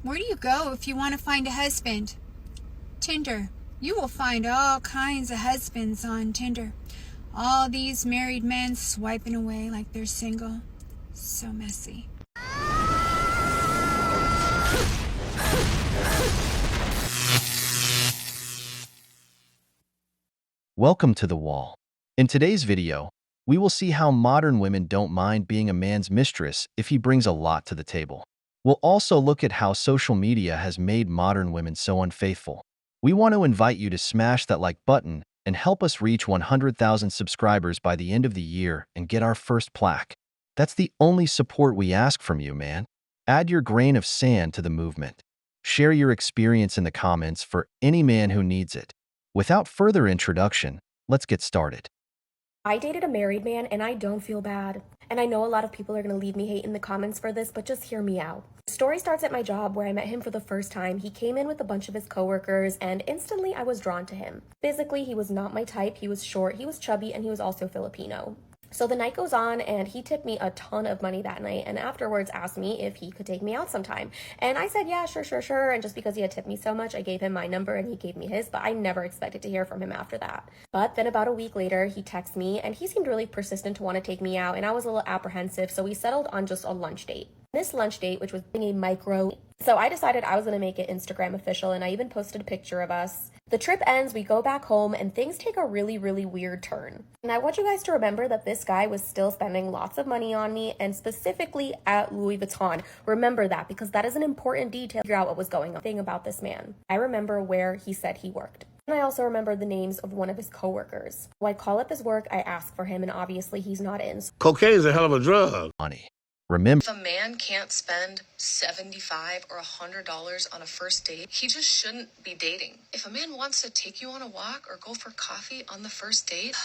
Where do you go if you want to find a husband? Tinder. You will find all kinds of husbands on Tinder. All these married men swiping away like they're single. So messy. Welcome to The Wall. In today's video, we will see how modern women don't mind being a man's mistress if he brings a lot to the table. We'll also look at how social media has made modern women so unfaithful. We want to invite you to smash that like button and help us reach 100,000 subscribers by the end of the year and get our first plaque. That's the only support we ask from you, man. Add your grain of sand to the movement. Share your experience in the comments for any man who needs it. Without further introduction, let's get started. I dated a married man and I don't feel bad. And I know a lot of people are going to leave me hate in the comments for this, but just hear me out. The story starts at my job where I met him for the first time. He came in with a bunch of his coworkers and instantly I was drawn to him. Physically, he was not my type. He was short, he was chubby, and he was also Filipino. So the night goes on and he tipped me a ton of money that night and afterwards asked me if he could take me out sometime. And I said, yeah, sure. And just because he had tipped me so much, I gave him my number and he gave me his, but I never expected to hear from him after that. But then about a week later, he texted me and he seemed really persistent to want to take me out and I was a little apprehensive, so we settled on just a lunch date. This lunch date, which was a micro, so I decided I was going to make it Instagram official and I even posted a picture of us. The trip ends, we go back home, and things take a really weird turn. And I want you guys to remember that this guy was still spending lots of money on me, and specifically at Louis Vuitton. Remember that, because that is an important detail to figure out what was going on. Thing about this man. I remember where he said he worked. And I also remember the names of one of his coworkers. So I call up his work, I ask for him, and obviously he's not in. Cocaine is a hell of a drug. Money. Remember, if a man can't spend $75 or $100 on a first date, he just shouldn't be dating. If a man wants to take you on a walk or go for coffee on the first date,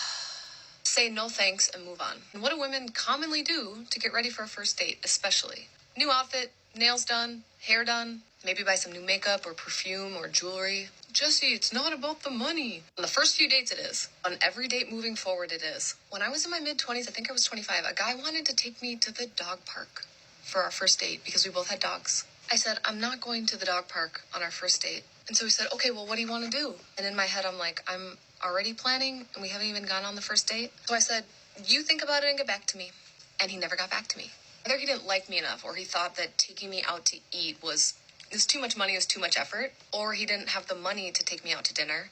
say no thanks and move on. And what do women commonly do to get ready for a first date, especially? New outfit, nails done, hair done, maybe buy some new makeup or perfume or jewelry. Jesse, it's not about the money. On the first few dates it is. On every date moving forward it is. When I was in my mid-20s, I think I was 25, a guy wanted to take me to the dog park for our first date because we both had dogs. I said, I'm not going to the dog park on our first date. And so he said, okay, well, what do you want to do? And in my head, I'm like, I'm already planning and we haven't even gone on the first date. So I said, you think about it and get back to me. And he never got back to me. Either he didn't like me enough or he thought that taking me out to eat was too much money, was too much effort, or he didn't have the money to take me out to dinner.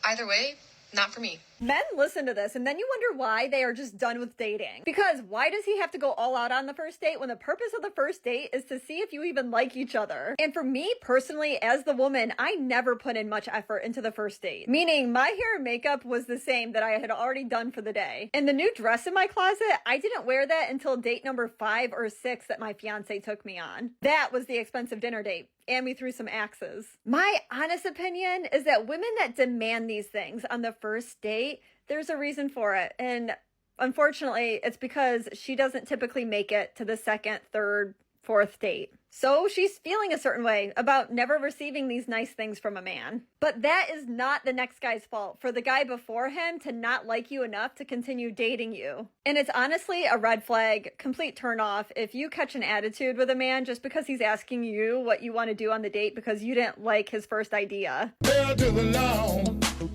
Either way, not for me. Men listen to this and then you wonder why they are just done with dating. Because why does he have to go all out on the first date when the purpose of the first date is to see if you even like each other? And for me personally, as the woman, I never put in much effort into the first date. Meaning my hair and makeup was the same that I had already done for the day. And the new dress in my closet, I didn't wear that until date number 5 or 6 that my fiance took me on. That was the expensive dinner date. And we threw some axes. My honest opinion is that women that demand these things on the first date, there's a reason for it. And unfortunately, it's because she doesn't typically make it to the second, third, fourth date. So she's feeling a certain way about never receiving these nice things from a man. But that is not the next guy's fault for the guy before him to not like you enough to continue dating you. And it's honestly a red flag, complete turn off if you catch an attitude with a man just because he's asking you what you want to do on the date because you didn't like his first idea. Hell to the no,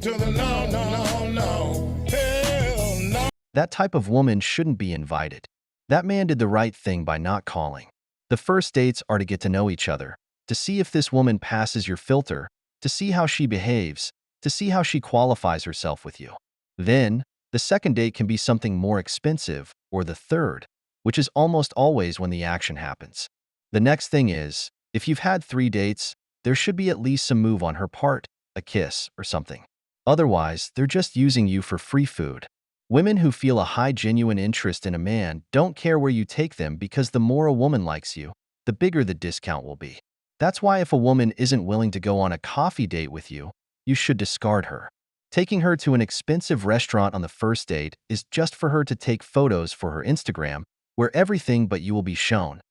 no. Hell no. that type of woman shouldn't be invited. That man did the right thing by not calling. The first dates are to get to know each other, to see if this woman passes your filter, to see how she behaves, to see how she qualifies herself with you. Then, the second date can be something more expensive, or the third, which is almost always when the action happens. The next thing is, if you've had 3 dates, there should be at least some move on her part, a kiss or something. Otherwise, they're just using you for free food. Women who feel a high genuine interest in a man don't care where you take them because the more a woman likes you, the bigger the discount will be. That's why if a woman isn't willing to go on a coffee date with you, you should discard her. Taking her to an expensive restaurant on the first date is just for her to take photos for her Instagram, where everything but you will be shown.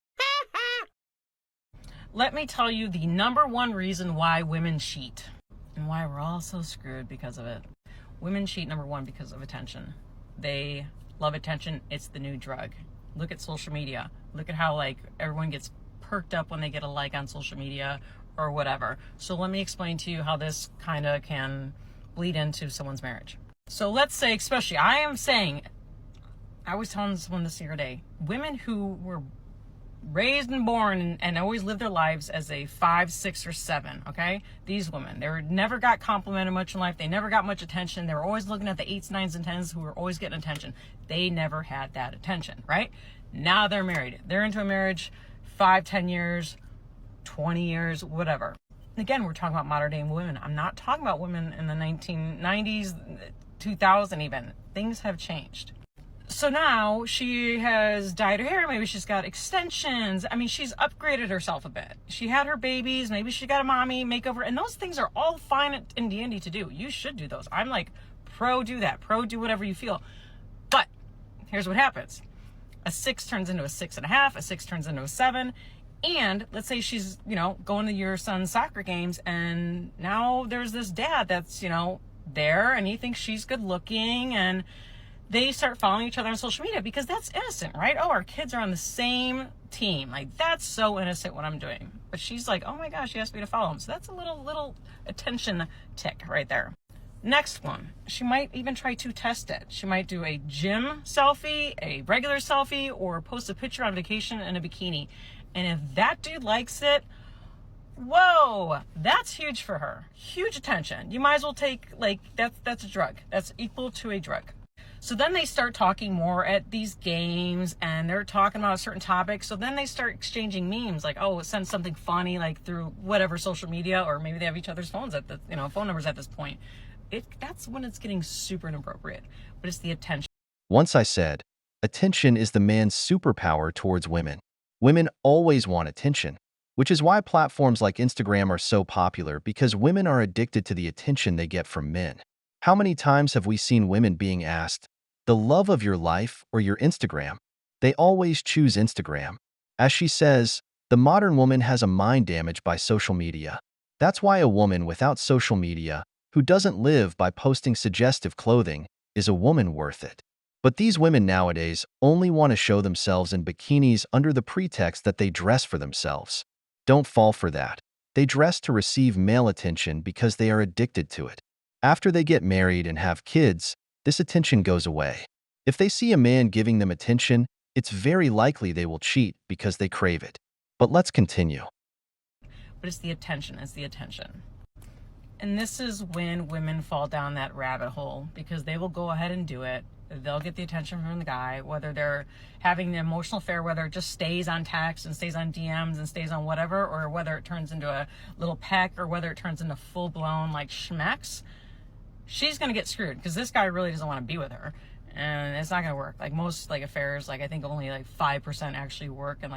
Let me tell you the #1 reason why women cheat and why we're all so screwed because of it. Women cheat, #1, because of attention. They love attention. It's the new drug. Look at social media. Look at how everyone gets perked up when they get a like on social media or whatever. So let me explain to you how this kind of can bleed into someone's marriage. So let's say, especially, I was telling someone this the other day, women who were raised and born and always lived their lives as a 5, 6, or 7, okay? These women, they never got complimented much in life. They never got much attention. They were always looking at the 8s, 9s, and 10s who were always getting attention. They never had that attention, right? Now they're married. They're into a marriage 5, 10 years, 20 years, whatever. Again, we're talking about modern day women. I'm not talking about women in the 1990s, 2000 even. Things have changed. So now she has dyed her hair. Maybe she's got extensions. I mean, she's upgraded herself a bit. She had her babies. Maybe she got a mommy makeover. And those things are all fine and dandy to do. You should do those. I'm like, pro do that. Pro do whatever you feel. But here's what happens. A 6 turns into a 6.5. A 6 turns into a 7. And let's say she's, going to your son's soccer games. And now there's this dad that's, there. And he thinks she's good looking. And they start following each other on social media because that's innocent, right? Oh, our kids are on the same team. Like, that's so innocent what I'm doing. But she's like, oh my gosh, she asked me to follow him. So that's a little attention tick right there. Next one, she might even try to test it. She might do a gym selfie, a regular selfie, or post a picture on vacation in a bikini. And if that dude likes it, whoa, that's huge for her. Huge attention. You might as well take, that's a drug. That's equal to a drug. So then they start talking more at these games and they're talking about a certain topic. So then they start exchanging memes like, oh, send something funny like through whatever social media, or maybe they have each other's phones at the, phone numbers at this point. That's when it's getting super inappropriate, but it's the attention. Once I said, attention is the man's superpower towards women. Women always want attention, which is why platforms like Instagram are so popular, because women are addicted to the attention they get from men. How many times have we seen women being asked, the love of your life or your Instagram? They always choose Instagram. As she says, the modern woman has a mind damaged by social media. That's why a woman without social media, who doesn't live by posting suggestive clothing, is a woman worth it. But these women nowadays only want to show themselves in bikinis under the pretext that they dress for themselves. Don't fall for that. They dress to receive male attention because they are addicted to it. After they get married and have kids, this attention goes away. If they see a man giving them attention, it's very likely they will cheat because they crave it. But let's continue. But it's the attention. And this is when women fall down that rabbit hole, because they will go ahead and do it. They'll get the attention from the guy, whether they're having the emotional affair, whether it just stays on text and stays on DMs and stays on whatever, or whether it turns into a little peck, or whether it turns into full-blown schmecks. She's going to get screwed because this guy really doesn't want to be with her, and it's not going to work. Most affairs, I think only 5% actually work, and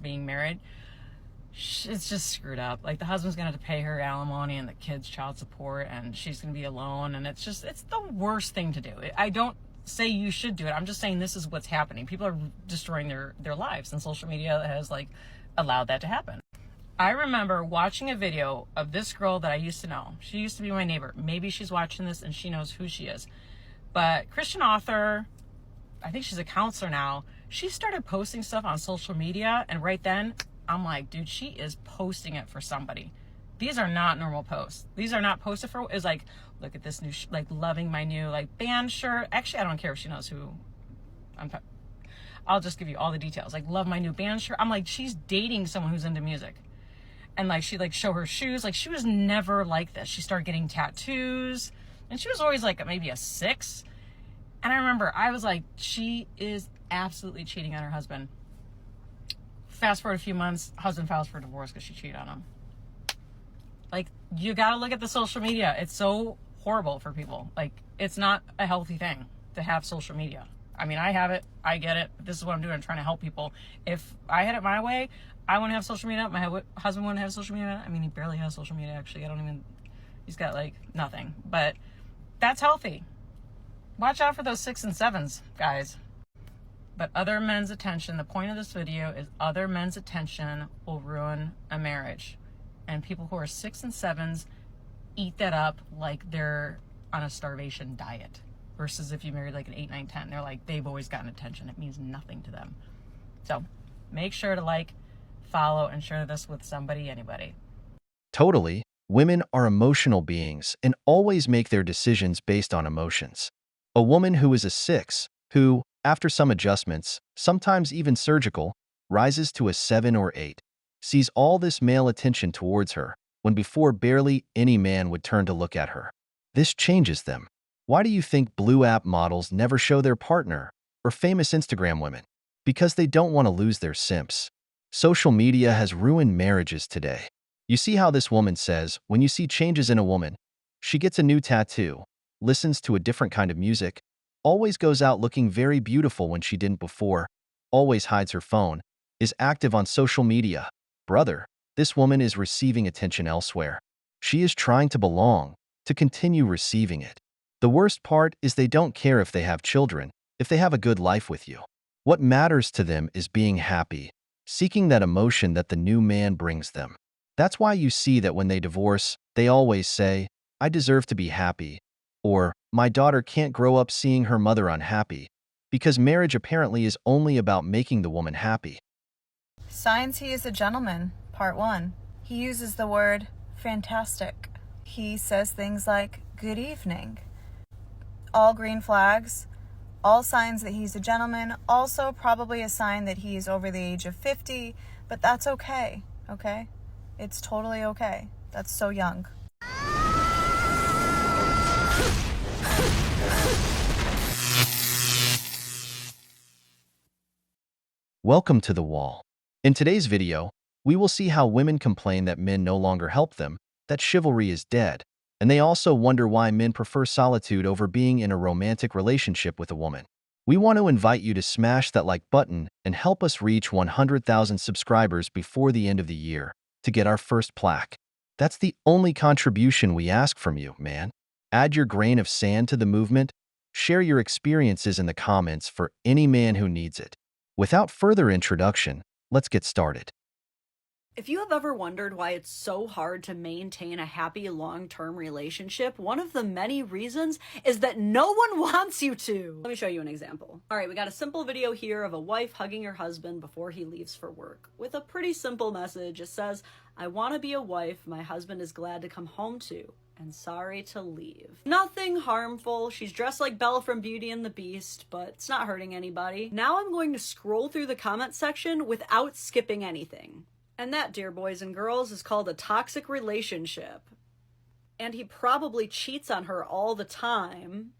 being married, it's just screwed up. The husband's going to have to pay her alimony and the kids' child support, and she's going to be alone, and it's the worst thing to do. I don't say you should do it. I'm just saying this is what's happening. People are destroying their lives, and social media has allowed that to happen. I remember watching a video of this girl that I used to know. She used to be my neighbor. Maybe she's watching this and she knows who she is. But Christian author, I think she's a counselor now. She started posting stuff on social media, and right then I'm like, dude, she is posting it for somebody. These are not normal posts. These are not posted for, it's look at this new, loving my new band shirt. Actually, I don't care if she knows who I'll just give you all the details. Love my new band shirt. I'm like, she's dating someone who's into music. And she show her shoes. She was never like this. She started getting tattoos, and she was always maybe a 6. And I remember I was like, she is absolutely cheating on her husband. Fast forward a few months, husband files for divorce because she cheated on him. You gotta look at the social media. It's so horrible for people. It's not a healthy thing to have social media. I mean, I have it. I get it. This is what I'm doing. I'm trying to help people. If I had it my way, I wouldn't have social media. My husband wouldn't have social media. I mean, he barely has social media, actually. He's got nothing. But that's healthy. Watch out for those 6 and 7s, guys. But other men's attention, the point of this video is other men's attention will ruin a marriage. And people who are 6 and 7s eat that up like they're on a starvation diet. Versus if you married an 8, 9, 10, they're they've always gotten attention. It means nothing to them. So make sure to follow and share this with anybody. Totally. Women are emotional beings and always make their decisions based on emotions. A woman who is a 6, who, after some adjustments, sometimes even surgical, rises to a 7 or 8, sees all this male attention towards her, when before barely any man would turn to look at her. This changes them. Why do you think Blue app models never show their partner, or famous Instagram women? Because they don't want to lose their simps. Social media has ruined marriages today. You see how this woman says, when you see changes in a woman, she gets a new tattoo, listens to a different kind of music, always goes out looking very beautiful when she didn't before, always hides her phone, is active on social media. Brother, this woman is receiving attention elsewhere. She is trying to belong, to continue receiving it. The worst part is they don't care if they have children, if they have a good life with you. What matters to them is being happy, seeking that emotion that the new man brings them. That's why you see that when they divorce, they always say, I deserve to be happy, or my daughter can't grow up seeing her mother unhappy, because marriage apparently is only about making the woman happy. Signs he is a gentleman, part 1. He uses the word fantastic. He says things like good evening. All green flags, all signs that he's a gentleman, also probably a sign that he's over the age of 50, but that's okay, okay? It's totally okay. That's so young. Welcome to the wall. In today's video, we will see how women complain that men no longer help them, that chivalry is dead, and they also wonder why men prefer solitude over being in a romantic relationship with a woman. We want to invite you to smash that like button and help us reach 100,000 subscribers before the end of the year to get our first plaque. That's the only contribution we ask from you, man. Add your grain of sand to the movement. Share your experiences in the comments for any man who needs it. Without further introduction, let's get started. If you have ever wondered why it's so hard to maintain a happy long-term relationship, one of the many reasons is that no one wants you to. Let me show you an example. All right, we got a simple video here of a wife hugging her husband before he leaves for work with a pretty simple message. It says, I want to be a wife my husband is glad to come home to, and sorry to leave. Nothing harmful. She's dressed like Belle from Beauty and the Beast, but it's not hurting anybody. Now I'm going to scroll through the comment section without skipping anything. And that, dear boys and girls, is called a toxic relationship. And he probably cheats on her all the time.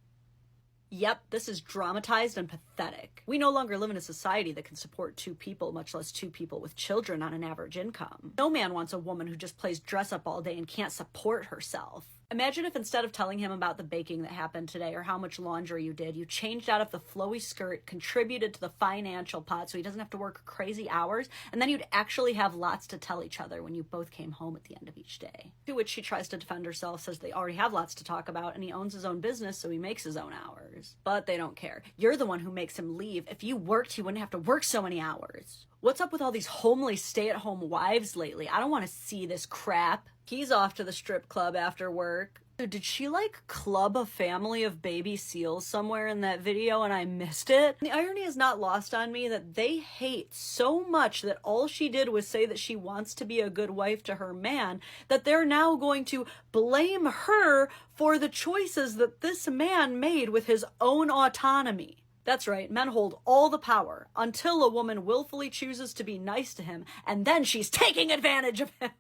Yep, this is dramatized and pathetic. We no longer live in a society that can support 2 people, much less 2 people with children on an average income. No man wants a woman who just plays dress up all day and can't support herself. Imagine if instead of telling him about the baking that happened today or how much laundry you did, you changed out of the flowy skirt, contributed to the financial pot so he doesn't have to work crazy hours, and then you'd actually have lots to tell each other when you both came home at the end of each day. To which she tries to defend herself, says they already have lots to talk about, and he owns his own business, so he makes his own hours. But they don't care. You're the one who makes him leave. If you worked, he wouldn't have to work so many hours. What's up with all these homely stay-at-home wives lately? I don't want to see this crap. He's off to the strip club after work. Did she like club a family of baby seals somewhere in that video and I missed it? The irony is not lost on me that they hate so much that all she did was say that she wants to be a good wife to her man, that they're now going to blame her for the choices that this man made with his own autonomy. That's right, men hold all the power until a woman willfully chooses to be nice to him, and then she's taking advantage of him.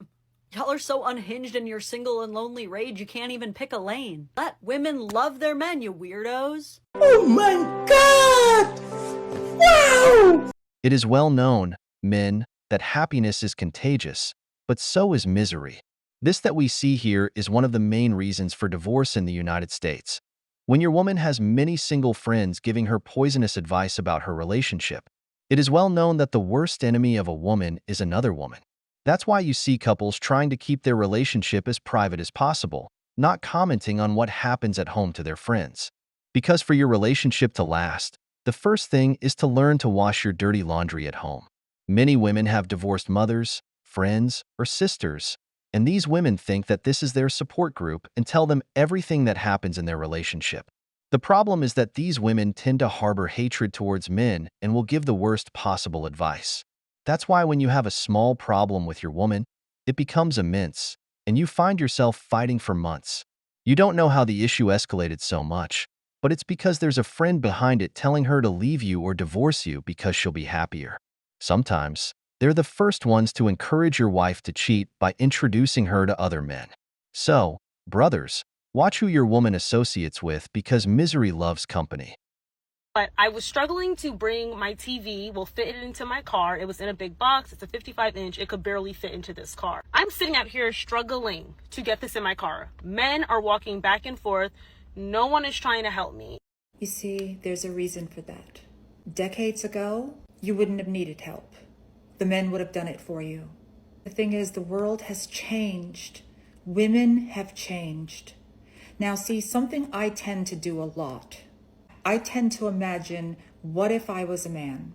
Y'all are so unhinged in your single and lonely rage you can't even pick a lane. Let women love their men, you weirdos. Oh my God! Wow! It is well known, men, that happiness is contagious, but so is misery. This that we see here is one of the main reasons for divorce in the United States. When your woman has many single friends giving her poisonous advice about her relationship, it is well known that the worst enemy of a woman is another woman. That's why you see couples trying to keep their relationship as private as possible, not commenting on what happens at home to their friends. Because for your relationship to last, the first thing is to learn to wash your dirty laundry at home. Many women have divorced mothers, friends, or sisters, and these women think that this is their support group and tell them everything that happens in their relationship. The problem is that these women tend to harbor hatred towards men and will give the worst possible advice. That's why when you have a small problem with your woman, it becomes immense, and you find yourself fighting for months. You don't know how the issue escalated so much, but it's because there's a friend behind it telling her to leave you or divorce you because she'll be happier. Sometimes, they're the first ones to encourage your wife to cheat by introducing her to other men. So, brothers, watch who your woman associates with because misery loves company. But I was struggling to bring my TV, fit it into my car. It was in a big box. It's a 55-inch. It could barely fit into this car. I'm sitting out here struggling to get this in my car. Men are walking back and forth. No one is trying to help me. You see, there's a reason for that. Decades ago, you wouldn't have needed help. The men would have done it for you. The thing is, the world has changed. Women have changed. Now, see, something I tend to do a lot. I tend to imagine, what if I was a man?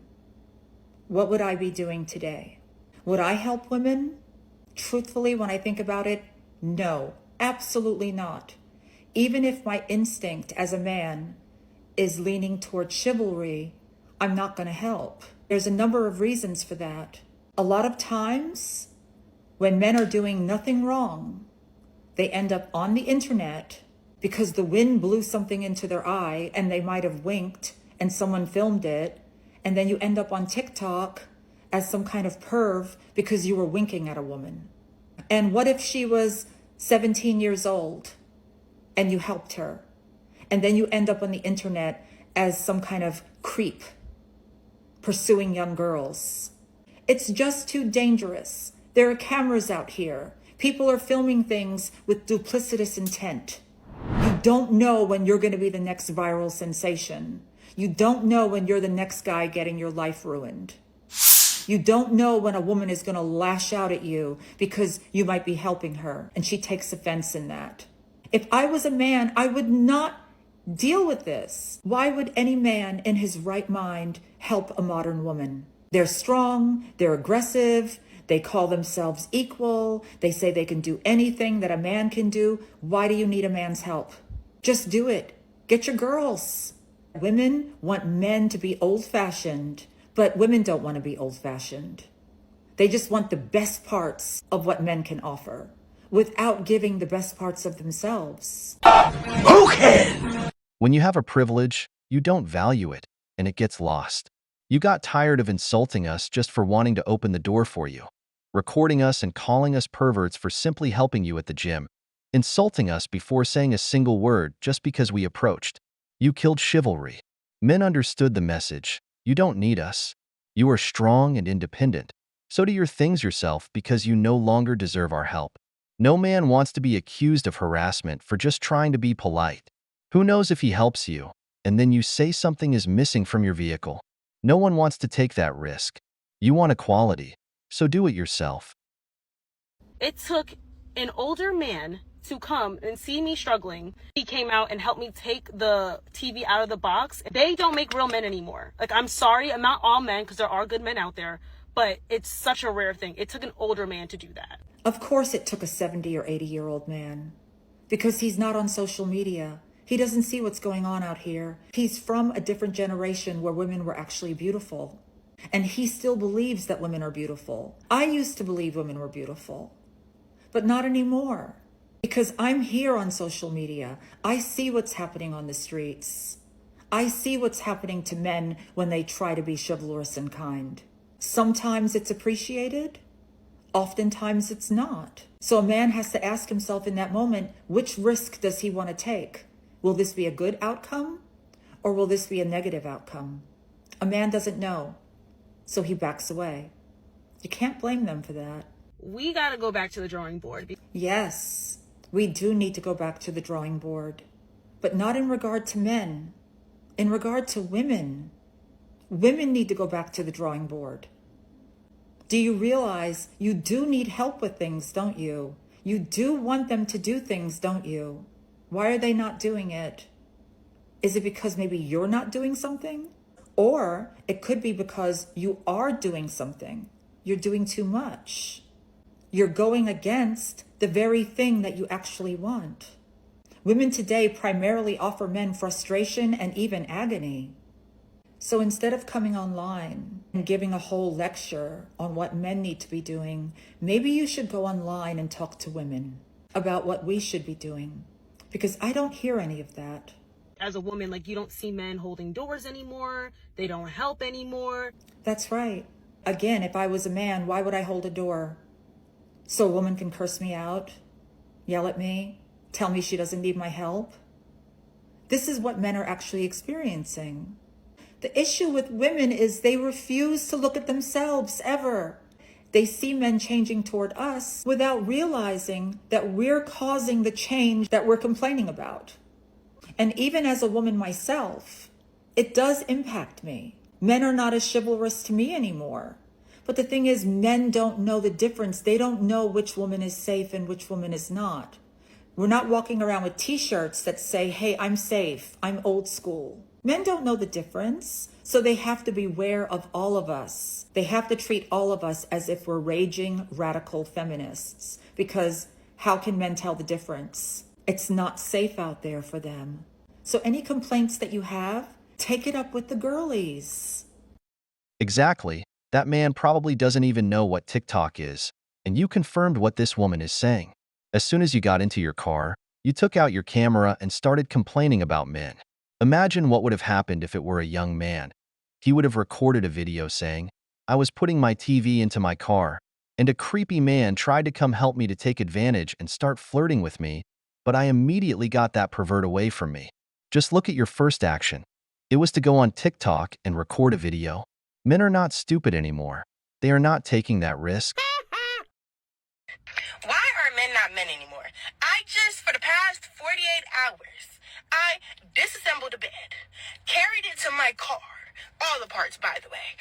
What would I be doing today? Would I help women? Truthfully, when I think about it, no, absolutely not. Even if my instinct as a man is leaning toward chivalry, I'm not going to help. There's a number of reasons for that. A lot of times, when men are doing nothing wrong, they end up on the internet because the wind blew something into their eye and they might have winked and someone filmed it, and then you end up on TikTok as some kind of perv because you were winking at a woman. And what if she was 17 years old and you helped her? And then you end up on the internet as some kind of creep pursuing young girls. It's just too dangerous. There are cameras out here. People are filming things with duplicitous intent. You don't know when you're going to be the next viral sensation. You don't know when you're the next guy getting your life ruined. You don't know when a woman is going to lash out at you because you might be helping her and she takes offense in that. If I was a man, I would not deal with this. Why would any man in his right mind help a modern woman? They're strong, they're aggressive, they call themselves equal, they say they can do anything that a man can do. Why do you need a man's help? Just do it. Get your girls. Women want men to be old-fashioned, but women don't want to be old-fashioned. They just want the best parts of what men can offer without giving the best parts of themselves. Who can? When you have a privilege, you don't value it, and it gets lost. You got tired of insulting us just for wanting to open the door for you, recording us and calling us perverts for simply helping you at the gym, insulting us before saying a single word just because we approached. You killed chivalry. Men understood the message. You don't need us. You are strong and independent. So do your things yourself because you no longer deserve our help. No man wants to be accused of harassment for just trying to be polite. Who knows if he helps you, and then you say something is missing from your vehicle. No one wants to take that risk. You want equality, so do it yourself. It took an older man to come and see me struggling. He came out and helped me take the TV out of the box. They don't make real men anymore. Like, I'm sorry, I'm not all men because there are good men out there, but it's such a rare thing. It took an older man to do that. Of course it took a 70 or 80-year-old man because he's not on social media. He doesn't see what's going on out here. He's from a different generation where women were actually beautiful. And he still believes that women are beautiful. I used to believe women were beautiful, but not anymore. Because I'm here on social media. I see what's happening on the streets. I see what's happening to men when they try to be chivalrous and kind. Sometimes it's appreciated. Oftentimes it's not. So a man has to ask himself in that moment, which risk does he want to take? Will this be a good outcome or will this be a negative outcome? A man doesn't know, so he backs away. You can't blame them for that. We got to go back to the drawing board. Yes, we do need to go back to the drawing board, but not in regard to men, in regard to women. Women need to go back to the drawing board. Do you realize you do need help with things, don't you? You do want them to do things, don't you? Why are they not doing it? Is it because maybe you're not doing something? Or it could be because you are doing something. You're doing too much. You're going against the very thing that you actually want. Women today primarily offer men frustration and even agony. So instead of coming online and giving a whole lecture on what men need to be doing, maybe you should go online and talk to women about what we should be doing. Because I don't hear any of that. As a woman, like, you don't see men holding doors anymore. They don't help anymore. That's right. Again, if I was a man, why would I hold a door? So a woman can curse me out, yell at me, tell me she doesn't need my help? This is what men are actually experiencing. The issue with women is they refuse to look at themselves ever. They see men changing toward us without realizing that we're causing the change that we're complaining about. And even as a woman myself, it does impact me. Men are not as chivalrous to me anymore. But the thing is, men don't know the difference. They don't know which woman is safe and which woman is not. We're not walking around with t-shirts that say, hey, I'm safe, I'm old school. Men don't know the difference, so they have to beware of all of us. They have to treat all of us as if we're raging radical feminists, because how can men tell the difference? It's not safe out there for them. So any complaints that you have, take it up with the girlies. Exactly. That man probably doesn't even know what TikTok is, and you confirmed what this woman is saying. As soon as you got into your car, you took out your camera and started complaining about men. Imagine what would have happened if it were a young man. He would have recorded a video saying, I was putting my TV into my car, and a creepy man tried to come help me to take advantage and start flirting with me, but I immediately got that pervert away from me. Just look at your first action. It was to go on TikTok and record a video. Men are not stupid anymore. They are not taking that risk. Why are men not men anymore? For the past 48 hours, I disassembled a bed, carried it to my car, all the parts, by the way,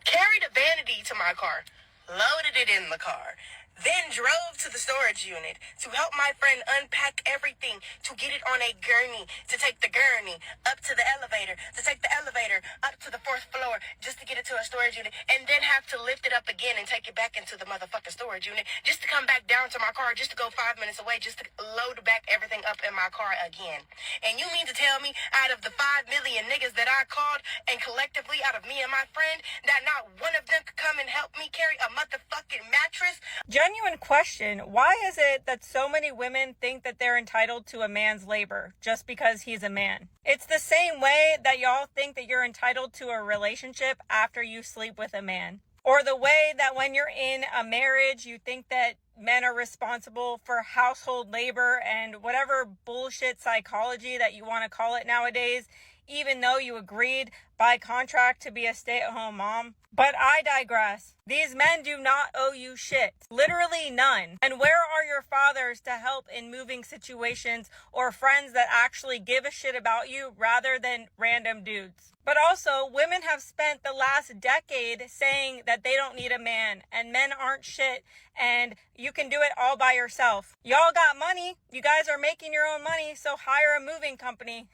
carried a vanity to my car, loaded it in the car, then drove to the storage unit to help my friend unpack everything, to get it on a gurney, to take the gurney up to the elevator, to take the elevator up to the 4th floor, just to get it to a storage unit, and then have to lift it up again and take it back into the motherfucking storage unit, just to come back down to my car, just to go 5 minutes away, just to load back everything up in my car again. And you mean to tell me, out of the 5 million niggas that I called, and collectively out of me and my friend, that not one of them could come and help me carry a motherfucking mattress? Genuine question, why is it that so many women think that they're entitled to a man's labor just because he's a man? It's the same way that y'all think that you're entitled to a relationship after you sleep with a man. Or the way that when you're in a marriage, you think that men are responsible for household labor and whatever bullshit psychology that you want to call it nowadays, even though you agreed by contract to be a stay-at-home mom. But I digress. These men do not owe you shit. Literally none. And where are your fathers to help in moving situations, or friends that actually give a shit about you rather than random dudes? But also, women have spent the last decade saying that they don't need a man and men aren't shit and you can do it all by yourself. Y'all got money. You guys are making your own money, so hire a moving company.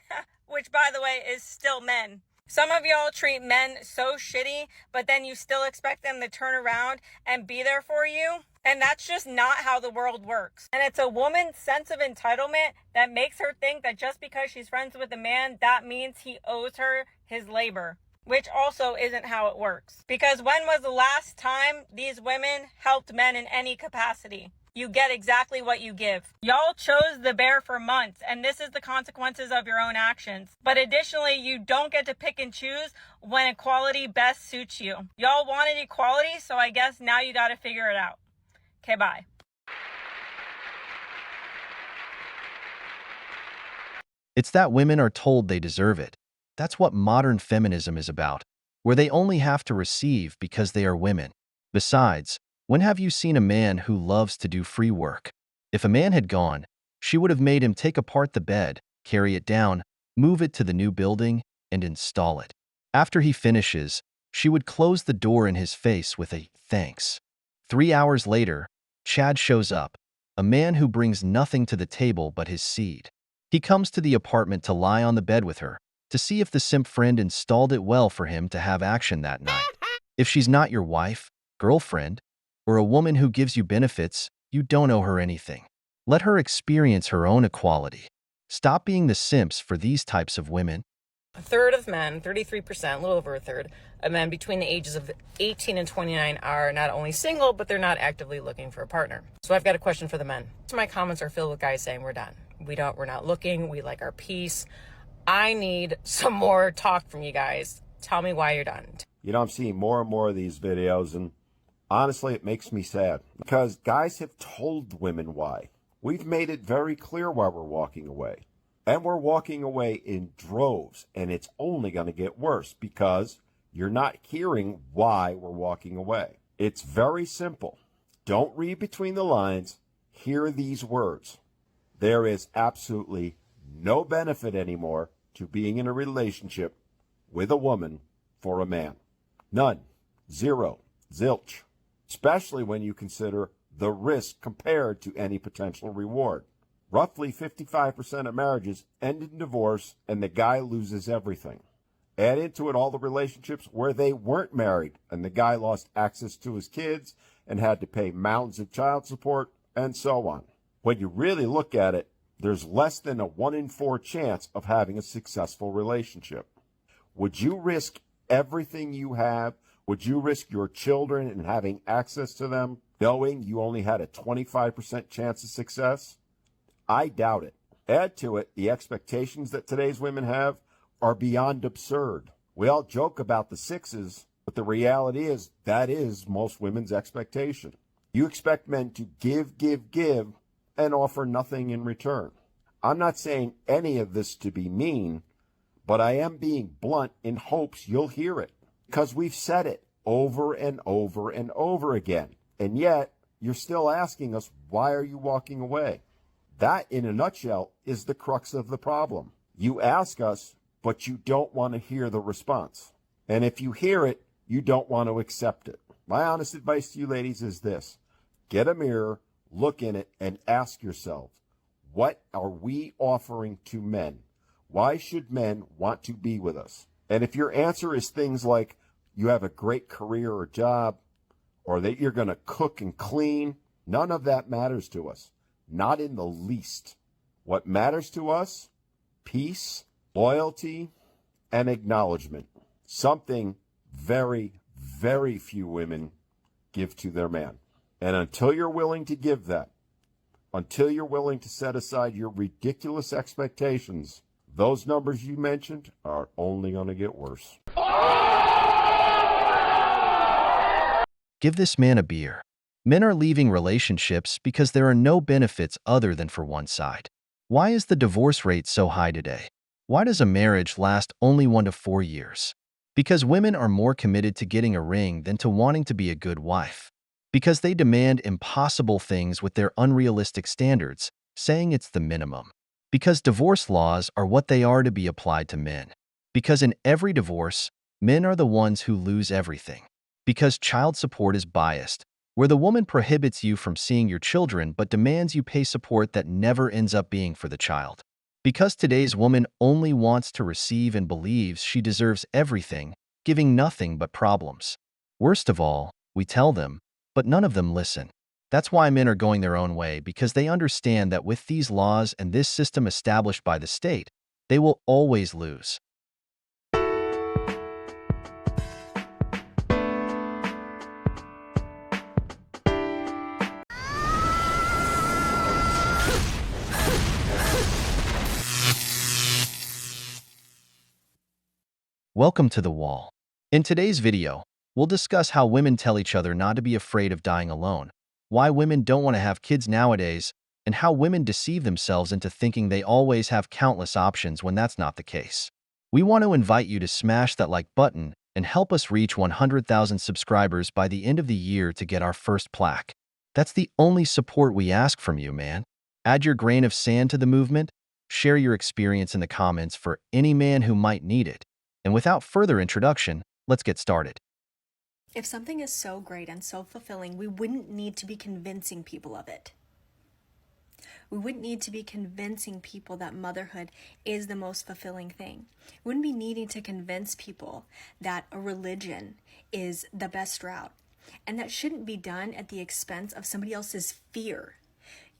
Which, by the way, is still men. Some of y'all treat men so shitty, but then you still expect them to turn around and be there for you. And that's just not how the world works. And it's a woman's sense of entitlement that makes her think that just because she's friends with a man, that means he owes her his labor. Which also isn't how it works. Because when was the last time these women helped men in any capacity? You get exactly what you give. Y'all chose the bear for months, and this is the consequences of your own actions. But additionally, you don't get to pick and choose when equality best suits you. Y'all wanted equality, so I guess now you gotta figure it out. Okay, bye. It's that women are told they deserve it. That's what modern feminism is about, where they only have to receive because they are women. Besides, when have you seen a man who loves to do free work? If a man had gone, she would have made him take apart the bed, carry it down, move it to the new building, and install it. After he finishes, she would close the door in his face with a thanks. 3 hours later, Chad shows up, a man who brings nothing to the table but his seed. He comes to the apartment to lie on the bed with her, to see if the simp friend installed it well for him to have action that night. If she's not your wife, girlfriend, or a woman who gives you benefits, you don't owe her anything. Let her experience her own equality. Stop being the simps for these types of women. a third of men, 33%, a little over a third of men between the ages of 18 and 29 are not only single, but they're not actively looking for a partner. So I've got a question for the men. So my comments are filled with guys saying we're done. We're not looking. We like our peace. I need some more talk from you guys. Tell me why you're done. You know, I'm seeing more and more of these videos, and honestly, it makes me sad because guys have told women why. We've made it very clear why we're walking away. And we're walking away in droves, and it's only going to get worse because you're not hearing why we're walking away. It's very simple. Don't read between the lines. Hear these words. There is absolutely no benefit anymore to being in a relationship with a woman for a man. None. Zero. Zilch. Especially when you consider the risk compared to any potential reward. Roughly 55% of marriages end in divorce and the guy loses everything. Add into it all the relationships where they weren't married and the guy lost access to his kids and had to pay mountains of child support and so on. When you really look at it, there's less than a 1 in 4 chance of having a successful relationship. Would you risk everything you have? Would you risk your children and having access to them, knowing you only had a 25% chance of success? I doubt it. Add to it the expectations that today's women have are beyond absurd. We all joke about the sixes, but the reality is that is most women's expectation. You expect men to give, and offer nothing in return. I'm not saying any of this to be mean, but I am being blunt in hopes you'll hear it, because we've said it over and over and over again, and yet you're still asking us, why are you walking away? That, in a nutshell, is the crux of the problem. You ask us, but you don't want to hear the response. And if you hear it, you don't want to accept it. My honest advice to you ladies is this. Get a mirror, look in it, and ask yourselves, what are we offering to men? Why should men want to be with us? And if your answer is things like you have a great career or job, or that you're going to cook and clean, none of that matters to us. Not in the least. What matters to us? Peace, loyalty, and acknowledgement. Something very, very few women give to their man. And until you're willing to give that, until you're willing to set aside your ridiculous expectations, those numbers you mentioned are only going to get worse. Give this man a beer. Men are leaving relationships because there are no benefits other than for one side. Why is the divorce rate so high today? Why does a marriage last only 1 to 4 years? Because women are more committed to getting a ring than to wanting to be a good wife. Because they demand impossible things with their unrealistic standards, saying it's the minimum. Because divorce laws are what they are to be applied to men. Because in every divorce, men are the ones who lose everything. Because child support is biased, where the woman prohibits you from seeing your children but demands you pay support that never ends up being for the child. Because today's woman only wants to receive and believes she deserves everything, giving nothing but problems. Worst of all, we tell them, but none of them listen. That's why men are going their own way, because they understand that with these laws and this system established by the state, they will always lose. Welcome to The Wall. In today's video, we'll discuss how women tell each other not to be afraid of dying alone, why women don't want to have kids nowadays, and how women deceive themselves into thinking they always have countless options when that's not the case. We want to invite you to smash that like button and help us reach 100,000 subscribers by the end of the year to get our first plaque. That's the only support we ask from you, man. Add your grain of sand to the movement, share your experience in the comments for any man who might need it. And without further introduction, let's get started. If something is so great and so fulfilling, we wouldn't need to be convincing people of it. We wouldn't need to be convincing people that motherhood is the most fulfilling thing. We wouldn't be needing to convince people that a religion is the best route. And that shouldn't be done at the expense of somebody else's fear.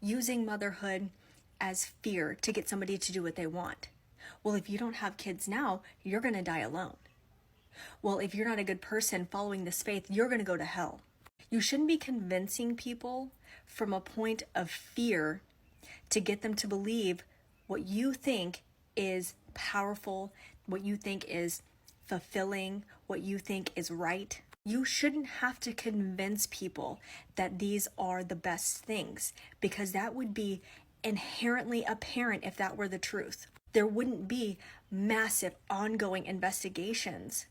Using motherhood as fear to get somebody to do what they want. Well, if you don't have kids now, you're going to die alone. Well, if you're not a good person following this faith, you're going to go to hell. You shouldn't be convincing people from a point of fear to get them to believe what you think is powerful, what you think is fulfilling, what you think is right. You shouldn't have to convince people that these are the best things, because that would be inherently apparent if that were the truth. There wouldn't be massive ongoing investigations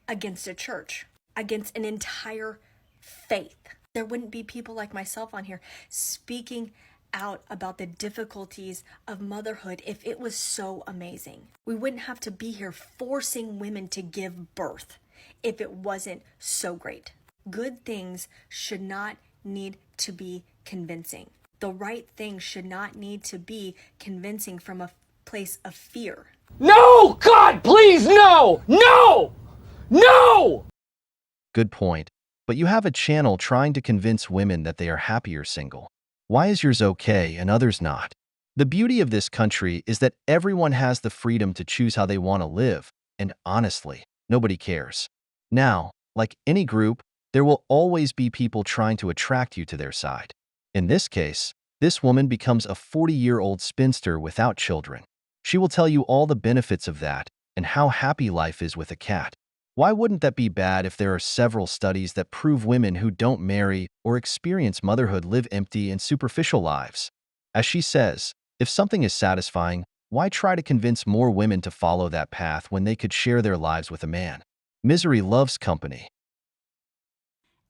against a church, against an entire faith. There wouldn't be people like myself on here speaking out about the difficulties of motherhood if it was so amazing. We wouldn't have to be here forcing women to give birth if it wasn't so great. Good things should not need to be convincing. The right thing should not need to be convincing from a place of fear. No! God, please, no! No! No! Good point. But you have a channel trying to convince women that they are happier single. Why is yours okay and others not? The beauty of this country is that everyone has the freedom to choose how they want to live, and honestly, nobody cares. Now, like any group, there will always be people trying to attract you to their side. In this case, this woman becomes a 40-year-old spinster without children. She will tell you all the benefits of that and how happy life is with a cat. Why wouldn't that be bad if there are several studies that prove women who don't marry or experience motherhood live empty and superficial lives? As she says, if something is satisfying, why try to convince more women to follow that path when they could share their lives with a man? Misery loves company.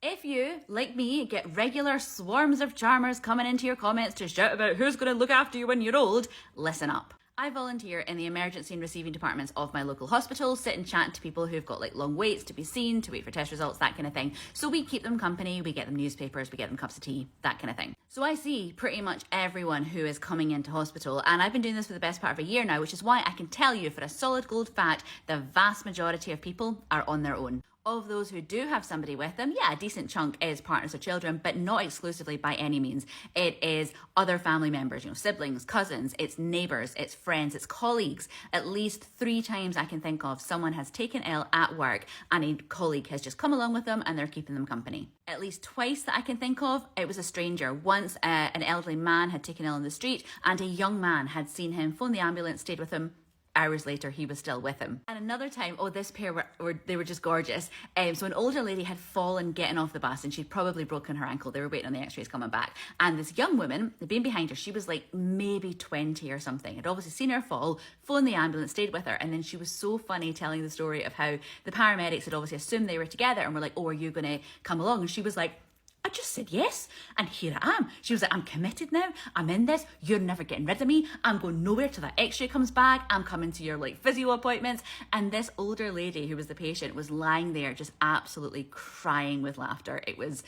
If you, like me, get regular swarms of charmers coming into your comments to shout about who's going to look after you when you're old, listen up. I volunteer in the emergency and receiving departments of my local hospital, sit and chat to people who've got like long waits to be seen, to wait for test results, that kind of thing. So we keep them company, we get them newspapers, we get them cups of tea, that kind of thing. So I see pretty much everyone who is coming into hospital, and I've been doing this for the best part of a year now, which is why I can tell you for a solid gold fact, the vast majority of people are on their own. Of those who do have somebody with them, yeah, a decent chunk is partners or children, but not exclusively by any means. It is other family members, siblings, cousins, it's neighbours, it's friends, it's colleagues. At least 3 times I can think of someone has taken ill at work and a colleague has just come along with them and they're keeping them company. At least twice that I can think of, it was a stranger. Once an elderly man had taken ill in the street and a young man had seen him, phoned the ambulance, stayed with him. Hours later, he was still with him. And another time, this pair they were just gorgeous. So an older lady had fallen getting off the bus and she'd probably broken her ankle. They were waiting on the x-rays coming back. And this young woman had been behind her. She was like maybe 20 or something. Had obviously seen her fall, phoned the ambulance, stayed with her. And then she was so funny telling the story of how the paramedics had obviously assumed they were together and were like, oh, are you going to come along? And she was like, I just said yes, and here I am. She was like, I'm committed now. I'm in this. You're never getting rid of me. I'm going nowhere till that x-ray comes back. I'm coming to your physio appointments. And this older lady who was the patient was lying there just absolutely crying with laughter. It was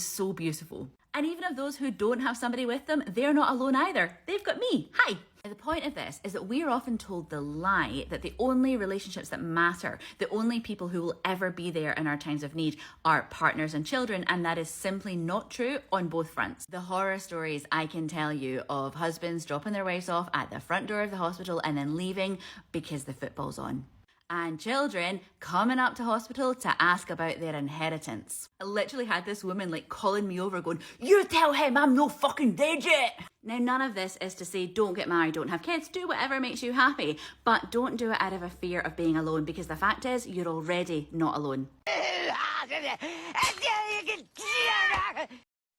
so beautiful. And even of those who don't have somebody with them, they're not alone either. They've got me. Hi. The point of this is that we are often told the lie that the only relationships that matter, the only people who will ever be there in our times of need are partners and children, and that is simply not true on both fronts. The horror stories I can tell you of husbands dropping their wives off at the front door of the hospital and then leaving because the football's on. And children coming up to hospital to ask about their inheritance. I literally had this woman calling me over going, you tell him I'm no fucking dead yet. Now, none of this is to say don't get married, don't have kids, do whatever makes you happy, but don't do it out of a fear of being alone, because the fact is you're already not alone.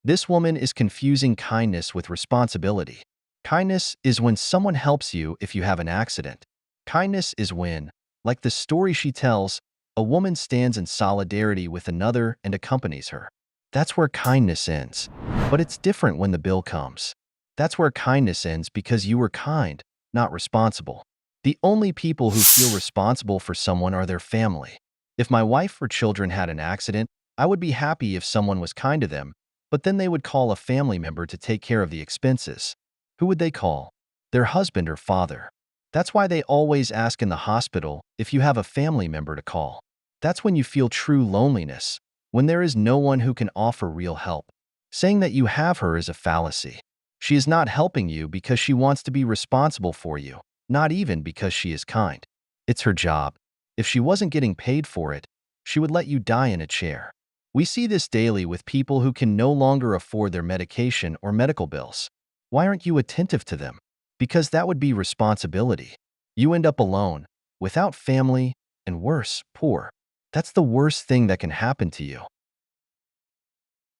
This woman is confusing kindness with responsibility. Kindness is when someone helps you if you have an accident. Kindness is when, like the story she tells, a woman stands in solidarity with another and accompanies her. That's where kindness ends. But it's different when the bill comes. That's where kindness ends because you were kind, not responsible. The only people who feel responsible for someone are their family. If my wife or children had an accident, I would be happy if someone was kind to them, but then they would call a family member to take care of the expenses. Who would they call? Their husband or father. That's why they always ask in the hospital if you have a family member to call. That's when you feel true loneliness, when there is no one who can offer real help. Saying that you have her is a fallacy. She is not helping you because she wants to be responsible for you. not even because she is kind. It's her job. If she wasn't getting paid for it, she would let you die in a chair. We see this daily with people who can no longer afford their medication or medical bills. Why aren't you attentive to them? Because that would be responsibility. You end up alone, without family, and worse, poor. That's the worst thing that can happen to you.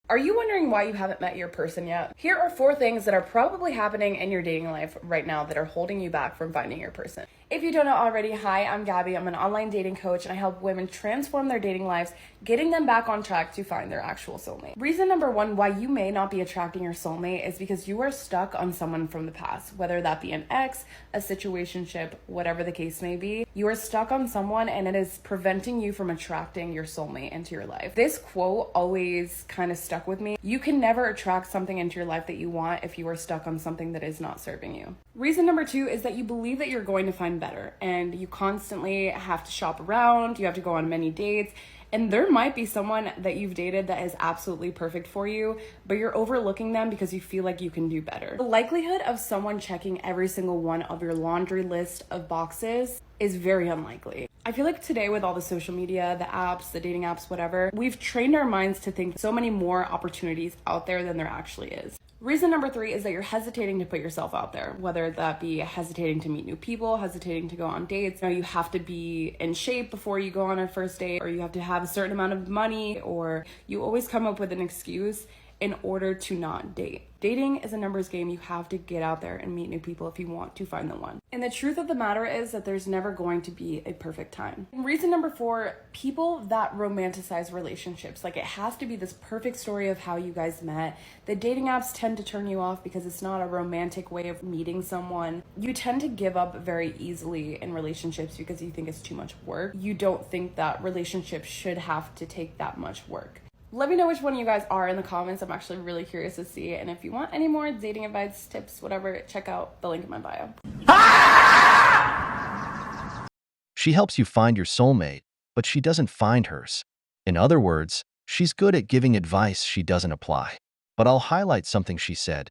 Are you wondering why you haven't met your person yet? Here are 4 things that are probably happening in your dating life right now that are holding you back from finding your person. If you don't know already, hi, I'm Gabby. I'm an online dating coach and I help women transform their dating lives, getting them back on track to find their actual soulmate. Reason number 1 why you may not be attracting your soulmate is because you are stuck on someone from the past, whether that be an ex, a situationship, whatever the case may be. You are stuck on someone and it is preventing you from attracting your soulmate into your life. This quote always kind of stuck with me. You can never attract something into your life that you want if you are stuck on something that is not serving you. Reason number 2 is that you believe that you're going to find better and you constantly have to shop around, you have to go on many dates, and there might be someone that you've dated that is absolutely perfect for you, but you're overlooking them because you feel like you can do better. The likelihood of someone checking every single one of your laundry list of boxes is very unlikely. I feel like today with all the social media, the apps, the dating apps, whatever, we've trained our minds to think so many more opportunities out there than there actually is. Reason number 3 is that you're hesitating to put yourself out there, whether that be hesitating to meet new people, hesitating to go on dates. You have to be in shape before you go on a first date, or you have to have a certain amount of money, or you always come up with an excuse in order to not date. Dating is a numbers game. You have to get out there and meet new people if you want to find the one. And the truth of the matter is that there's never going to be a perfect time. And reason number 4, people that romanticize relationships, like it has to be this perfect story of how you guys met. The dating apps tend to turn you off because it's not a romantic way of meeting someone. You tend to give up very easily in relationships because you think it's too much work. You don't think that relationships should have to take that much work. Let me know which one of you guys are in the comments. I'm actually really curious to see. And if you want any more dating advice, tips, whatever, check out the link in my bio. She helps you find your soulmate, but she doesn't find hers. In other words, she's good at giving advice she doesn't apply. But I'll highlight something she said.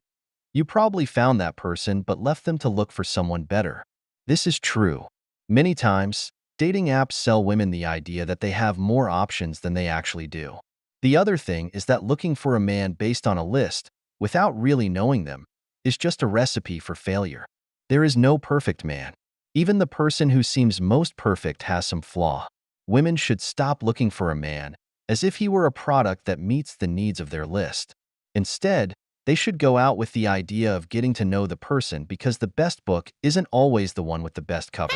You probably found that person but left them to look for someone better. This is true. Many times, dating apps sell women the idea that they have more options than they actually do. The other thing is that looking for a man based on a list, without really knowing them, is just a recipe for failure. There is no perfect man. Even the person who seems most perfect has some flaw. Women should stop looking for a man as if he were a product that meets the needs of their list. Instead, they should go out with the idea of getting to know the person because the best book isn't always the one with the best cover.